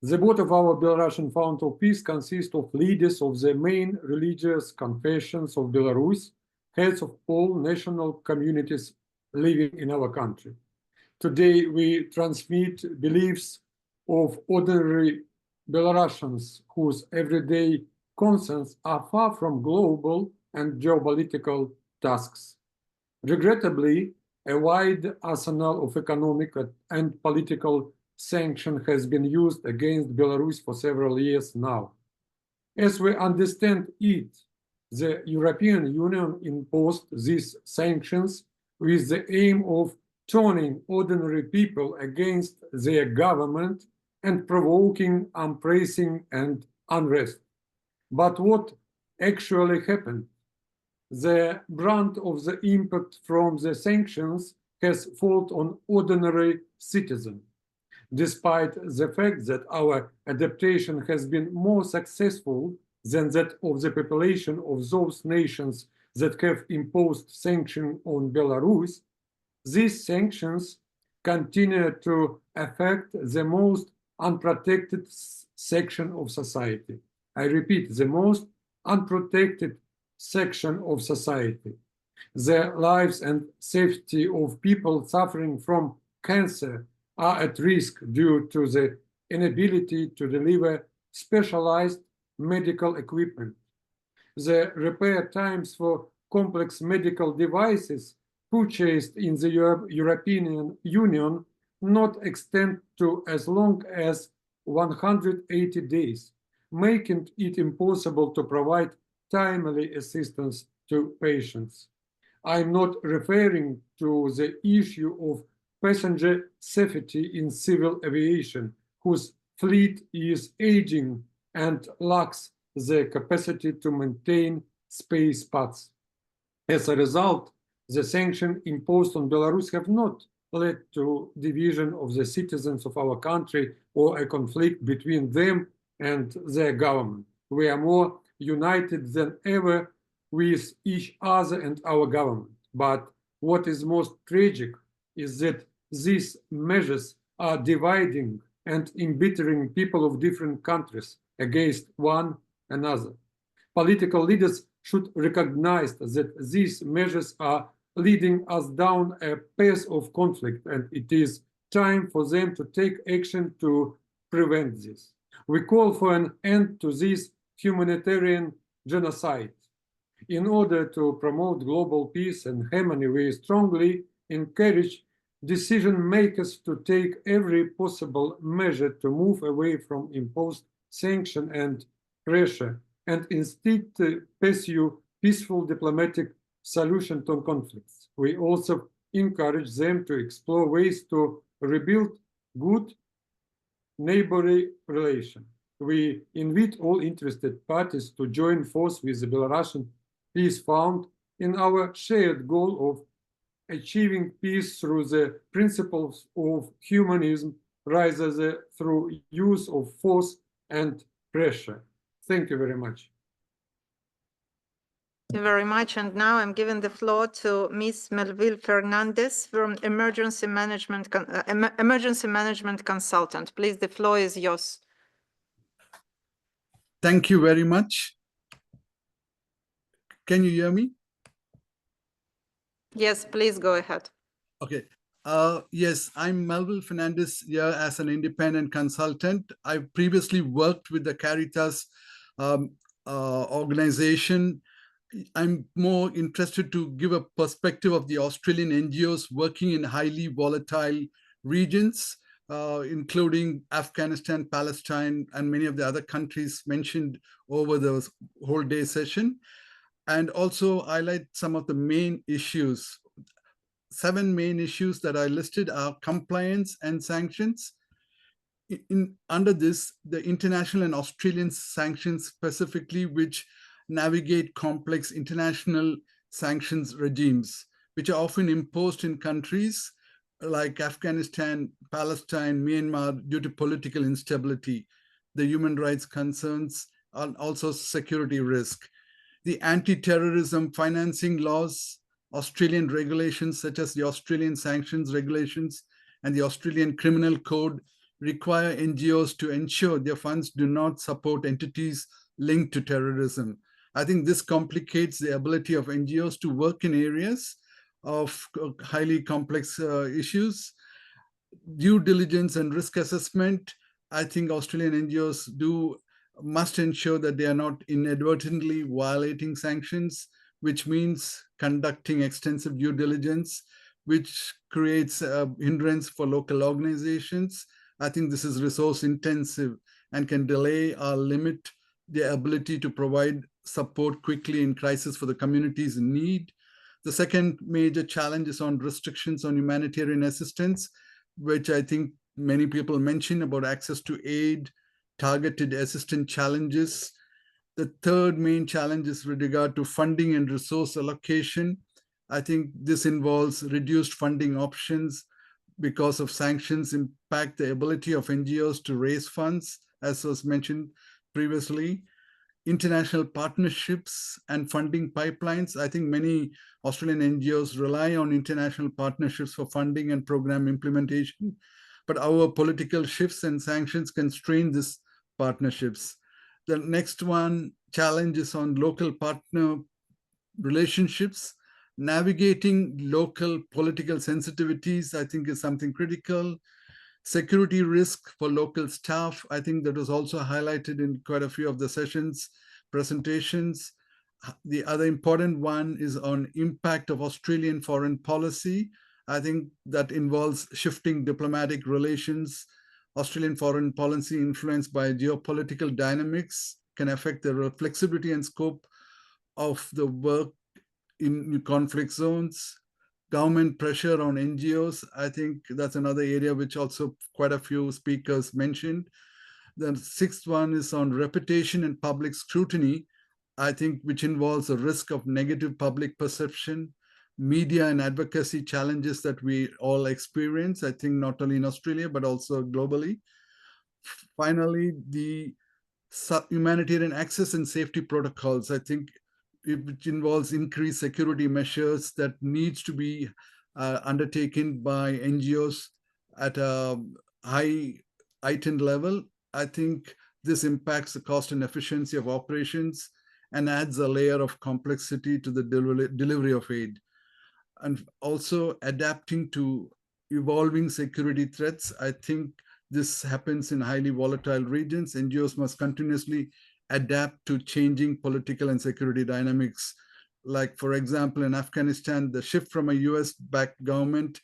The board of our Belarusian Fund of Peace consists of leaders of the main religious confessions of Belarus, heads of all national communities living in our country. Today, we transmit beliefs of ordinary Belarusians whose everyday concerns are far from global and geopolitical tasks. Regrettably, a wide arsenal of economic and political sanction has been used against Belarus for several years now. As we understand it, the European Union imposed these sanctions with the aim of turning ordinary people against their government and provoking unrest and unrest. But what actually happened? The brunt of the impact from the sanctions has fallen on ordinary citizens. Despite the fact that our adaptation has been more successful than that of the population of those nations that have imposed sanctions on Belarus, these sanctions continue to affect the most unprotected section of society. I repeat, the most unprotected section of society. The lives and safety of people suffering from cancer are at risk due to the inability to deliver specialized medical equipment. The repair times for complex medical devices purchased in the European Union not extend to as long as 180 days, making it impossible to provide timely assistance to patients. I'm not referring to the issue of passenger safety in civil aviation, whose fleet is aging and lacks the capacity to maintain space paths. As a result, the sanctions imposed on Belarus have not led to division of the citizens of our country or a conflict between them and their government. We are more united than ever with each other and our government. But what is most tragic is that these measures are dividing and embittering people of different countries against one another. Political leaders should recognize that these measures are leading us down a path of conflict, and it is time for them to take action to prevent this. We call for an end to this humanitarian genocide. In order to promote global peace and harmony, we strongly encourage decision makers to take every possible measure to move away from imposed sanction and pressure, and instead pursue peaceful diplomatic solution to conflicts. We also encourage them to explore ways to rebuild good neighborly relations. We invite all interested parties to join force with the Belarusian Peace Fund in our shared goal of achieving peace through the principles of humanism rather than through use of force and pressure. Thank you very much. Thank you very much. And now I'm giving the floor to Ms. Melville Fernandez from Emergency Management Consultant. Please, the floor is yours. Thank you very much. Can you hear me? Yes, please go ahead. Okay. Yes, I'm Melville Fernandez here as an independent consultant. I've previously worked with the Caritas organization. I'm more interested to give a perspective of the Australian NGOs working in highly volatile regions, including Afghanistan, Palestine, and many of the other countries mentioned over the whole day session. And also highlight some of the main issues. 7 main issues that I listed are compliance and sanctions, under this, the international and Australian sanctions specifically, which navigate complex international sanctions regimes, which are often imposed in countries like Afghanistan, Palestine, Myanmar, due to political instability, the human rights concerns, and also security risk. The anti-terrorism financing laws, Australian regulations such as the Australian sanctions regulations and the Australian Criminal Code require NGOs to ensure their funds do not support entities linked to terrorism. I think this complicates the ability of NGOs to work in areas of highly complex issues. Due diligence and risk assessment, I think Australian NGOs must ensure that they are not inadvertently violating sanctions, which means conducting extensive due diligence, which creates a hindrance for local organizations. I think this is resource intensive and can delay or limit their ability to provide support quickly in crisis for the communities in need. The second major challenge is on restrictions on humanitarian assistance, which I think many people mention about access to aid, targeted assistance challenges. The third main challenge is with regard to funding and resource allocation. I think this involves reduced funding options because of sanctions impact the ability of NGOs to raise funds, as was mentioned previously. International partnerships and funding pipelines. I think many Australian NGOs rely on international partnerships for funding and program implementation, but our political shifts and sanctions constrain these partnerships. The next one challenge is on local partner relationships. Navigating local political sensitivities, I think, is something critical. Security risk for local staff, I think that was also highlighted in quite a few of the sessions, presentations. The other important one is on impact of Australian foreign policy. I think that involves shifting diplomatic relations. Australian foreign policy influenced by geopolitical dynamics can affect the flexibility and scope of the work in conflict zones. Government pressure on NGOs, I think that's another area which also quite a few speakers mentioned. The sixth one is on reputation and public scrutiny, I think, which involves a risk of negative public perception, media and advocacy challenges that we all experience, I think not only in Australia, but also globally. Finally, the humanitarian access and safety protocols, I think, which involves increased security measures that needs to be undertaken by NGOs at a high heightened level. I think this impacts the cost and efficiency of operations and adds a layer of complexity to the delivery of aid. And also adapting to evolving security threats. I think this happens in highly volatile regions. NGOs must continuously adapt to changing political and security dynamics. Like, for example, in Afghanistan, the shift from a US-backed government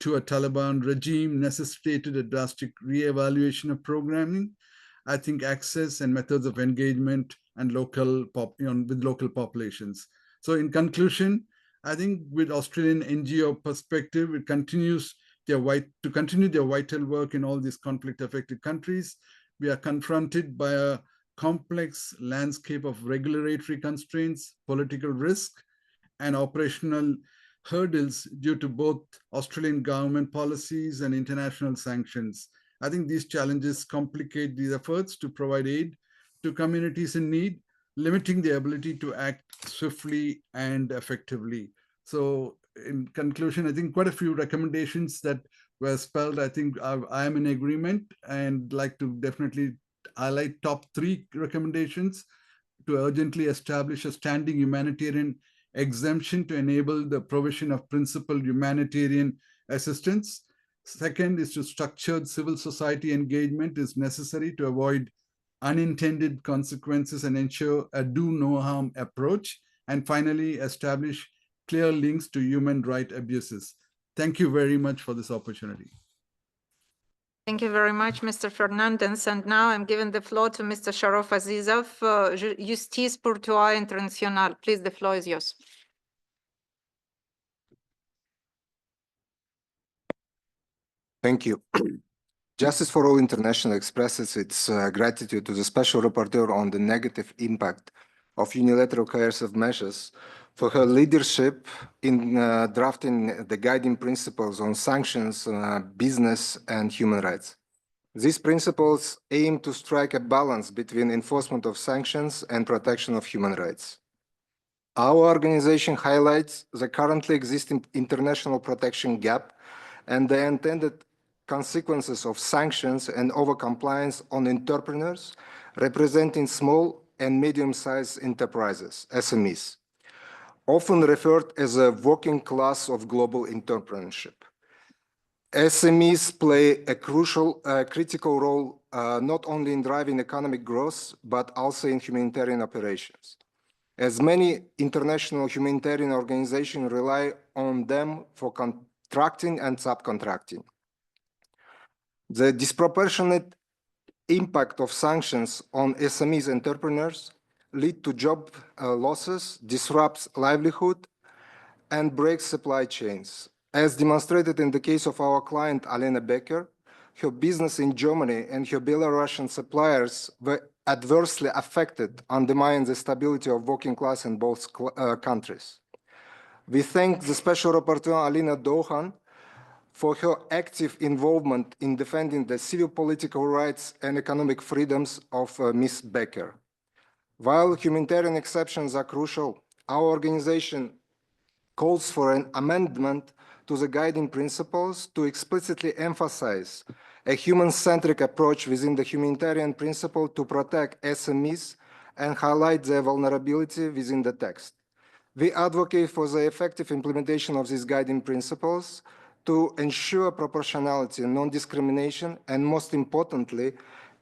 to a Taliban regime necessitated a drastic re-evaluation of programming. I think access and methods of engagement and with local populations. So in conclusion, I think with Australian NGO perspective, it continues to continue their vital work in all these conflict-affected countries. We are confronted by a complex landscape of regulatory constraints, political risk, and operational hurdles due to both Australian government policies and international sanctions. I think these challenges complicate these efforts to provide aid to communities in need, limiting their ability to act swiftly and effectively. So in conclusion, I think quite a few recommendations that were spelled, I think I am in agreement and like to definitely highlight top 3 recommendations: to urgently establish a standing humanitarian exemption to enable the provision of principal humanitarian assistance. Second is to structured civil society engagement is necessary to avoid unintended consequences and ensure a do no harm approach. And finally, establish clear links to human rights abuses. Thank you very much for this opportunity. Thank you very much, Mr. Fernandez. And now I'm giving the floor to Mr. Sharof Azizov, Justice pour toi international. Please, the floor is yours. Thank you. Justice for All International expresses its gratitude to the Special Rapporteur on the negative impact of unilateral coercive measures for her leadership in drafting the guiding principles on sanctions, business, and human rights. These principles aim to strike a balance between enforcement of sanctions and protection of human rights. Our organization highlights the currently existing international protection gap and the intended consequences of sanctions and overcompliance on entrepreneurs representing small and medium-sized enterprises, SMEs, often referred as a working class of global entrepreneurship. SMEs play a critical role not only in driving economic growth, but also in humanitarian operations, as many international humanitarian organizations rely on them for contracting and subcontracting. The disproportionate impact of sanctions on SMEs entrepreneurs lead to job losses, disrupts livelihood, and breaks supply chains. As demonstrated in the case of our client, Alena Becker, her business in Germany and her Belarusian suppliers were adversely affected, undermining the stability of working class in both countries. We thank the Special Rapporteur Alina Dohan for her active involvement in defending the civil political rights and economic freedoms of Ms. Becker. While humanitarian exceptions are crucial, our organization calls for an amendment to the guiding principles to explicitly emphasize a human-centric approach within the humanitarian principle to protect SMEs and highlight their vulnerability within the text. We advocate for the effective implementation of these guiding principles to ensure proportionality, non-discrimination, and most importantly,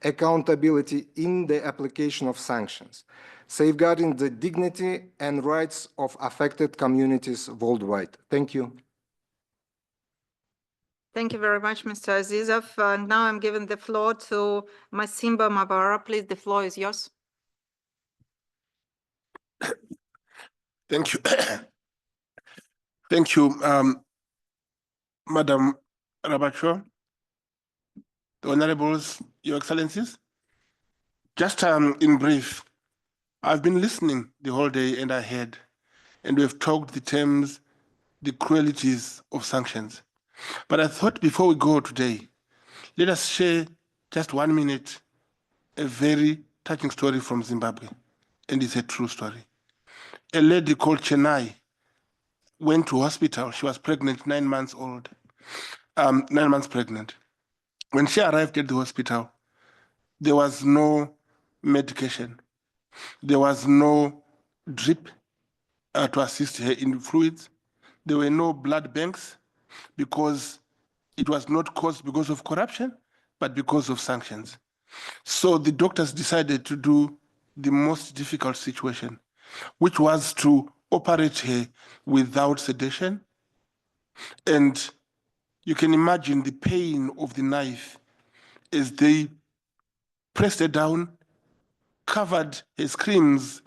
accountability in the application of sanctions, safeguarding the dignity and rights of affected communities worldwide. Thank you. Thank you very much, Mr. Azizov. Now I'm giving the floor to Masimba Mabara. Please, the floor is yours. Thank you. Thank you, Madam Rapporteur, the Honorables, Your Excellencies. Just in brief, I've been listening the whole day and I heard, and we've talked the terms, the cruelties of sanctions. But I thought before we go today, let us share just 1 minute, a very touching story from Zimbabwe, and it's a true story. A lady called Chennai went to hospital. She was pregnant, 9 months old, 9 months pregnant. When she arrived at the hospital, there was no medication. There was no drip to assist her in fluids. There were no blood banks because it was not caused because of corruption, but because of sanctions. So the doctors decided to do the most difficult situation, which was to operate her without sedation. And you can imagine the pain of the knife as they pressed her down, covered her screams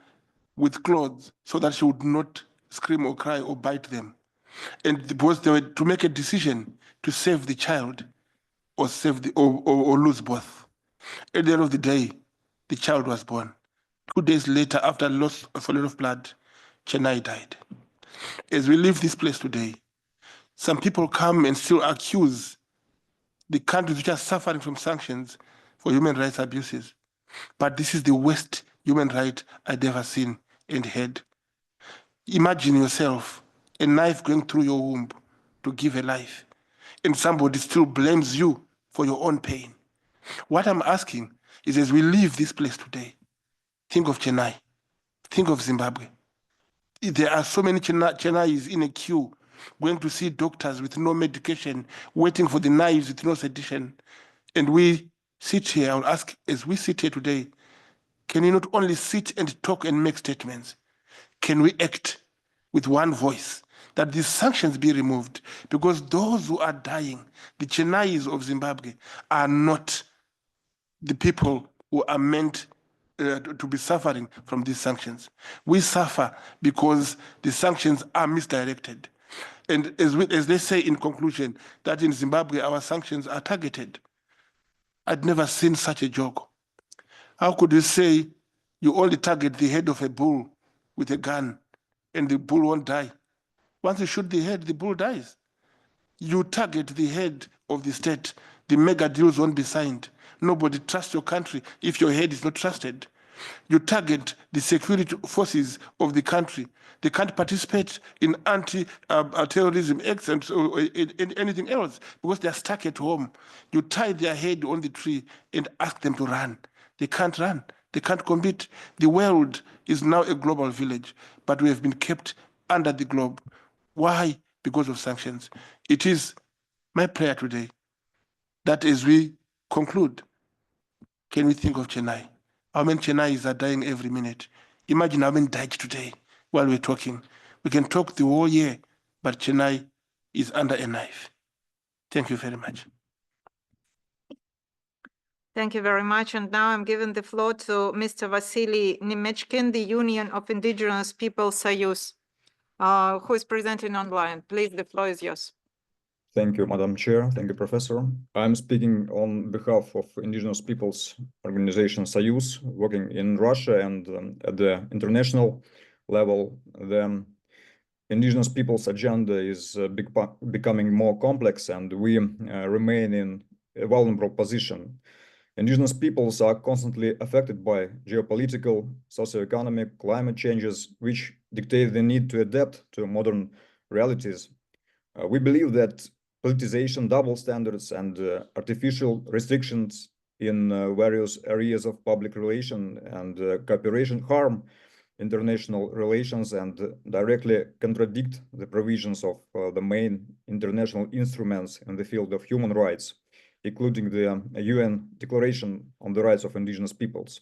with clothes so that she would not scream or cry or bite them. And because they were to make a decision to save the child or save the or lose both. At the end of the day, the child was born. 2 days later, after loss of a lot of blood, Chennai died. As we leave this place today, some people come and still accuse the countries which are suffering from sanctions for human rights abuses. But this is the worst human right I'd ever seen and heard. Imagine yourself, a knife going through your womb to give a life, and somebody still blames you for your own pain. What I'm asking is, as we leave this place today, think of Chennai, think of Zimbabwe. There are so many Chennais in a queue going to see doctors with no medication, waiting for the knives with no sedation. And we sit here, I will ask, as we sit here today, can we not only sit and talk and make statements? Can we act with one voice that these sanctions be removed? Because those who are dying, the Chennais of Zimbabwe, are not the people who are meant to be suffering from these sanctions. We suffer because the sanctions are misdirected. And as they say in conclusion, that in Zimbabwe, our sanctions are targeted. I'd never seen such a joke. How could you say you only target the head of a bull with a gun and the bull won't die? Once you shoot the head, the bull dies. You target the head of the state, the mega deals won't be signed. Nobody trusts your country if your head is not trusted. You target the security forces of the country. They can't participate in anti-terrorism acts and anything else because they're stuck at home. You tie their head on the tree and ask them to run. They can't run. They can't compete. The world is now a global village, but we have been kept under the globe. Why? Because of sanctions. It is my prayer today that as we conclude, can we think of Chennai? How many Chennais are dying every minute? Imagine how many died today while we're talking. We can talk the whole year, but Chennai is under a knife. Thank you very much. Thank you very much. And now I'm giving the floor to Mr. Vasily Nemechkin, the Union of Indigenous Peoples Soyuz, who is presenting online. Please, the floor is yours. Thank you, Madam Chair. Thank you, Professor. I'm speaking on behalf of Indigenous Peoples Organization Soyuz, working in Russia and at the international level. The Indigenous Peoples agenda is becoming more complex, and we remain in a vulnerable position. Indigenous peoples are constantly affected by geopolitical, socioeconomic, climate changes, which dictate the need to adapt to modern realities. We believe that politicization, double standards, and artificial restrictions in various areas of public relation and cooperation harm international relations and directly contradict the provisions of the main international instruments in the field of human rights, including the UN Declaration on the Rights of Indigenous Peoples.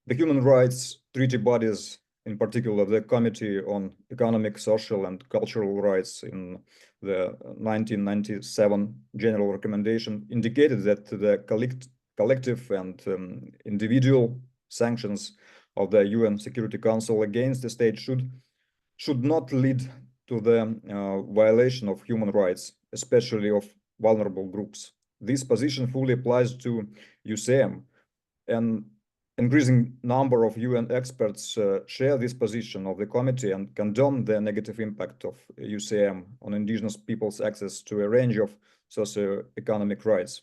The human rights treaty bodies, in particular the Committee on Economic, Social, and Cultural Rights in the 1997 General Recommendation, indicated that the collective and individual sanctions of the UN Security Council against the state should not lead to the violation of human rights, especially of vulnerable groups. This position fully applies to UCM. An increasing number of UN experts share this position of the committee and condemn the negative impact of UCM on indigenous people's access to a range of socioeconomic rights.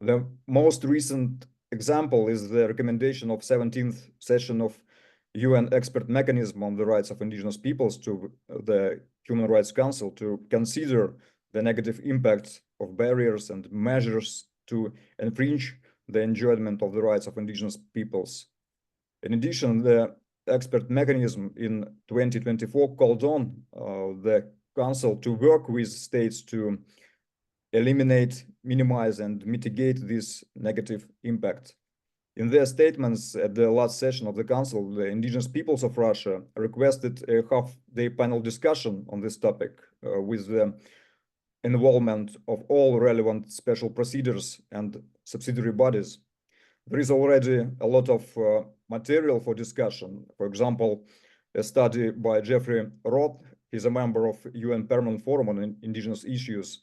The most recent example is the recommendation of 17th session of UN expert mechanism on the rights of indigenous peoples to the Human Rights Council to consider the negative impact of barriers and measures to infringe the enjoyment of the rights of indigenous peoples. In addition, the expert mechanism in 2024 called on the Council to work with states to eliminate, minimize, and mitigate this negative impact. In their statements at the last session of the Council, the indigenous peoples of Russia requested a half-day panel discussion on this topic with the involvement of all relevant special procedures and subsidiary bodies. There is already a lot of material for discussion. For example, a study by Jeffrey Roth, he's a member of UN Permanent Forum on Indigenous Issues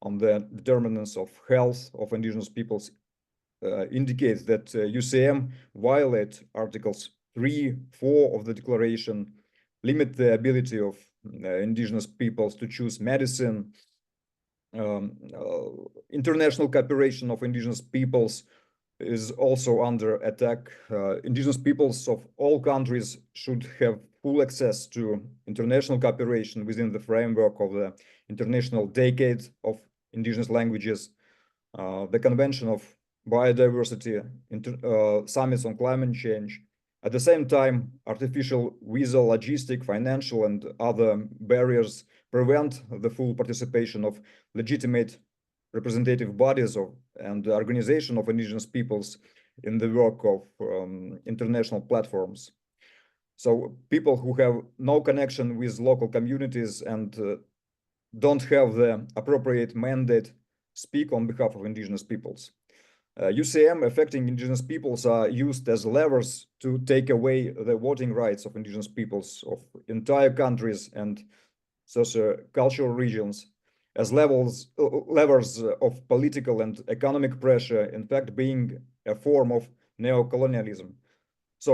on the determinants of health of indigenous peoples, indicates that UCM violate Articles 3, 4 of the Declaration, limit the ability of indigenous peoples to choose medicine. International cooperation of indigenous peoples is also under attack. Indigenous peoples of all countries should have full access to international cooperation within the framework of the International Decade of Indigenous Languages, the Convention of Biodiversity, summits on climate change. At the same time, artificial visa, logistic, financial, and other barriers prevent the full participation of legitimate representative bodies and the organization of indigenous peoples in the work of international platforms. So people who have no connection with local communities and don't have the appropriate mandate speak on behalf of indigenous peoples. UCM affecting indigenous peoples are used as levers to take away the voting rights of indigenous peoples of entire countries and socio-cultural regions. as levers of political and economic pressure, in fact, being a form of neocolonialism. So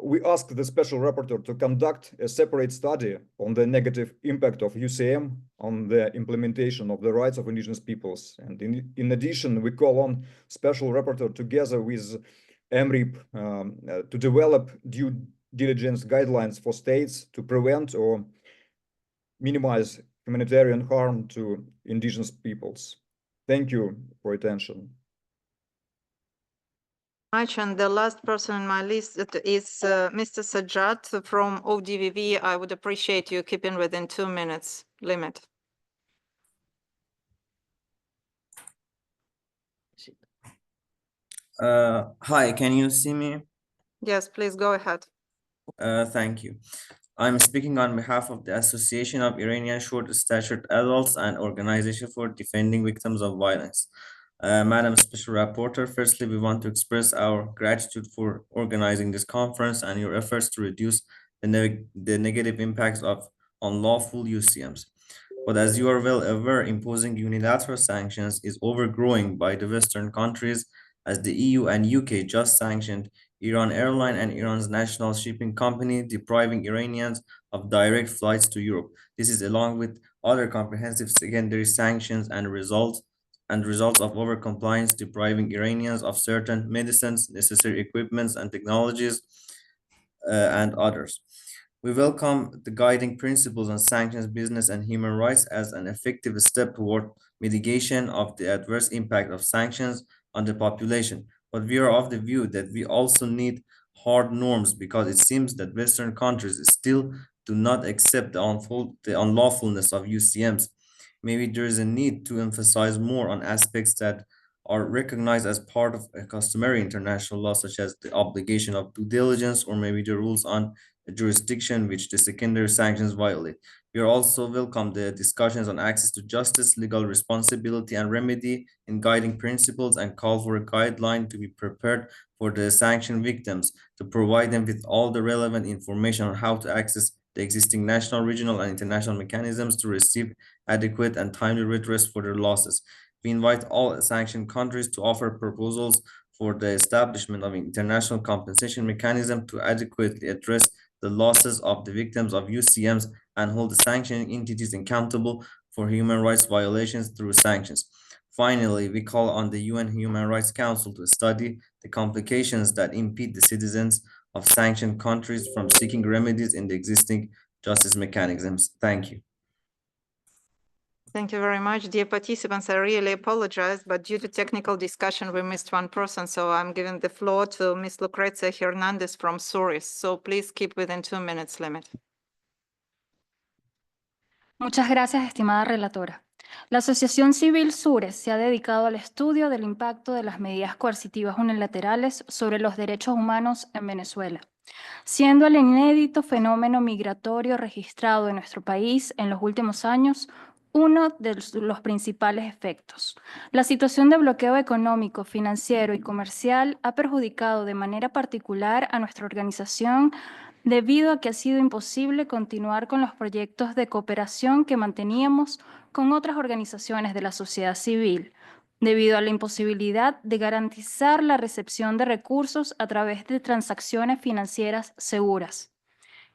we asked the Special Rapporteur to conduct a separate study on the negative impact of UCM on the implementation of the rights of indigenous peoples. And in addition, we call on Special Rapporteur together with MRIP to develop due diligence guidelines for states to prevent or minimize humanitarian harm to indigenous peoples. Thank you for attention. And the last person on my list is Mr. Sajjad from ODVV. I would appreciate you keeping within 2 minutes limit. Hi, can you see me? Yes, please go ahead. Thank you. I'm speaking on behalf of the Association of Iranian Short-Statured Adults and Organization for Defending Victims of Violence. Madam Special Rapporteur, firstly, we want to express our gratitude for organizing this conference and your efforts to reduce the negative impacts of unlawful UCMs. But as you are well aware, imposing unilateral sanctions is overgrowing by the Western countries, as the EU and UK just sanctioned Iran Airline and Iran's national shipping company, depriving Iranians of direct flights to Europe. This is along with other comprehensive secondary sanctions and results of overcompliance, depriving Iranians of certain medicines, necessary equipments and technologies, and others. We welcome the guiding principles on sanctions, business, and human rights as an effective step toward mitigation of the adverse impact of sanctions on the population. But we are of the view that we also need hard norms, because it seems that Western countries still do not accept the unlawfulness of UCMs. Maybe there is a need to emphasize more on aspects that are recognized as part of a customary international law, such as the obligation of due diligence, or maybe the rules on jurisdiction which the secondary sanctions violate. We are also welcome the discussions on access to justice, legal responsibility and remedy in guiding principles, and call for a guideline to be prepared for the sanction victims to provide them with all the relevant information on how to access the existing national, regional, and international mechanisms to receive adequate and timely redress for their losses. We invite all sanctioned countries to offer proposals for the establishment of an international compensation mechanism to adequately address the losses of the victims of UCMs and hold the sanctioning entities accountable for human rights violations through sanctions. Finally, we call on the UN Human Rights Council to study the complications that impede the citizens of sanctioned countries from seeking remedies in the existing justice mechanisms. Thank you. Thank you very much. Dear participants, I really apologize, but due to technical discussion, we missed one person. So I'm giving the floor to Ms. Lucrecia Hernandez from SURIS. So please keep within 2 minutes limit. Muchas gracias, estimada relatora. La Asociación Civil SURES se ha dedicado al estudio del impacto de las medidas coercitivas unilaterales sobre los derechos humanos en Venezuela, siendo el inédito fenómeno migratorio registrado en nuestro país en los últimos años uno de los principales efectos. La situación de bloqueo económico, financiero y comercial ha perjudicado de manera particular a nuestra organización, debido a que ha sido imposible continuar con los proyectos de cooperación que manteníamos con otras organizaciones de la sociedad civil, debido a la imposibilidad de garantizar la recepción de recursos a través de transacciones financieras seguras.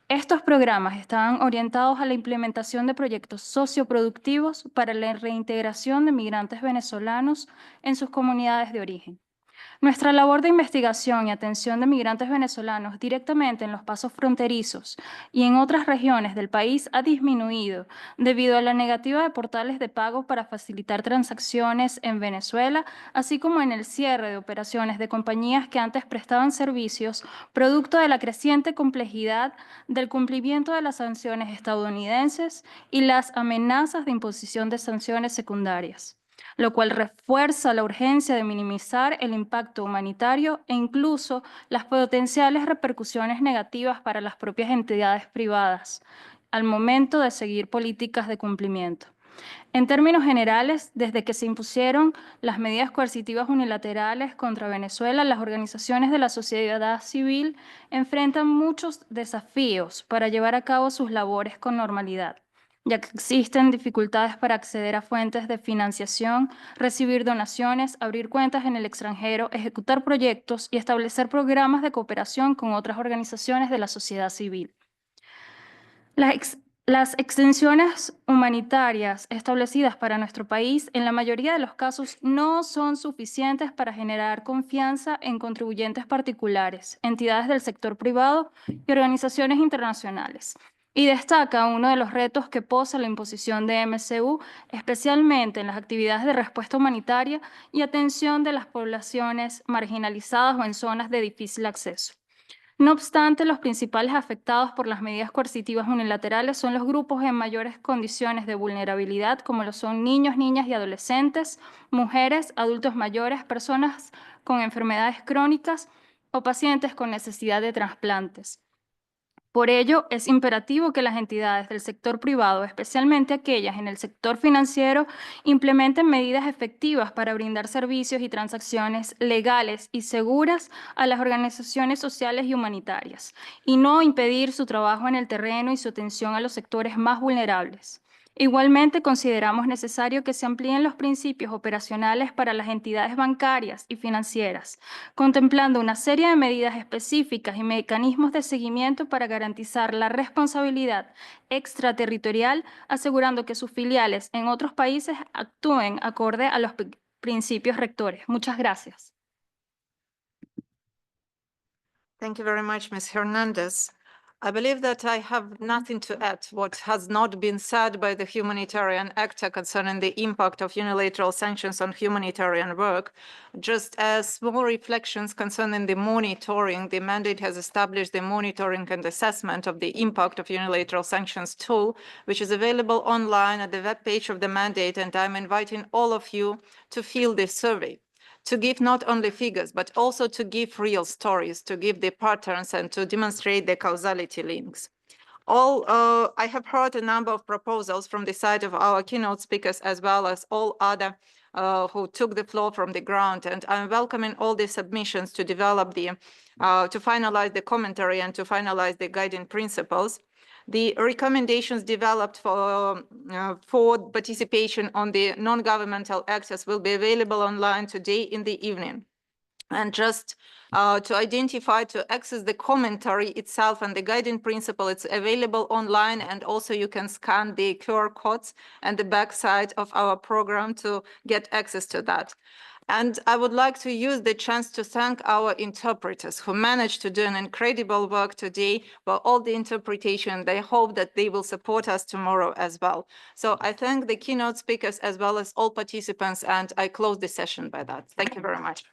Estos programas estaban orientados a la implementación de proyectos socioproductivos para la reintegración de migrantes venezolanos en sus comunidades de origen. Nuestra labor de investigación y atención de migrantes venezolanos directamente en los pasos fronterizos y en otras regiones del país ha disminuido debido a la negativa de portales de pago para facilitar transacciones en Venezuela, así como en el cierre de operaciones de compañías que antes prestaban servicios, producto de la creciente complejidad del cumplimiento de las sanciones estadounidenses y las amenazas de imposición de sanciones secundarias, lo cual refuerza la urgencia de minimizar el impacto humanitario e incluso las potenciales repercusiones negativas para las propias entidades privadas al momento de seguir políticas de cumplimiento. En términos generales, desde que se impusieron las medidas coercitivas unilaterales contra Venezuela, las organizaciones de la sociedad civil enfrentan muchos desafíos para llevar a cabo sus labores con normalidad, ya que existen dificultades para acceder a fuentes de financiación, recibir donaciones, abrir cuentas en el extranjero, ejecutar proyectos y establecer programas de cooperación con otras organizaciones de la sociedad civil. Las extensiones humanitarias establecidas para nuestro país en la mayoría de los casos no son suficientes para generar confianza en contribuyentes particulares, entidades del sector privado y organizaciones internacionales. Y destaca uno de los retos que posa la imposición de MCU, especialmente en las actividades de respuesta humanitaria y atención de las poblaciones marginalizadas o en zonas de difícil acceso. No obstante, los principales afectados por las medidas coercitivas unilaterales son los grupos en mayores condiciones de vulnerabilidad, como lo son niños, niñas y adolescentes, mujeres, adultos mayores, personas con enfermedades crónicas o pacientes con necesidad de trasplantes. Por ello, es imperativo que las entidades del sector privado, especialmente aquellas en el sector financiero, implementen medidas efectivas para brindar servicios y transacciones legales y seguras a las organizaciones sociales y humanitarias, y no impedir su trabajo en el terreno y su atención a los sectores más vulnerables. Igualmente, consideramos necesario que se amplíen los principios operacionales para las entidades bancarias y financieras, contemplando una serie de medidas específicas y mecanismos de seguimiento para garantizar la responsabilidad extraterritorial, asegurando que sus filiales en otros países actúen acorde a los principios rectores. Muchas gracias. Thank you very much, Ms. Hernandez. I believe that I have nothing to add what has not been said by the humanitarian actor concerning the impact of unilateral sanctions on humanitarian work. Just as small reflections concerning the monitoring, the mandate has established the monitoring and assessment of the impact of unilateral sanctions tool, which is available online at the webpage of the mandate, and I'm inviting all of you to fill this survey, to give not only figures, but also to give real stories, to give the patterns and to demonstrate the causality links. I have heard a number of proposals from the side of our keynote speakers, as well as all other who took the floor from the ground, and I'm welcoming all the submissions to develop to finalize the commentary and to finalize the guiding principles. The recommendations developed for participation on the non-governmental access will be available online today in the evening. And just to identify, to access the commentary itself and the guiding principle, it's available online, and also you can scan the QR codes and the backside of our program to get access to that. And I would like to use the chance to thank our interpreters who managed to do an incredible work today for all the interpretation. They hope that they will support us tomorrow as well. So I thank the keynote speakers as well as all participants, and I close the session by that. Thank you very much.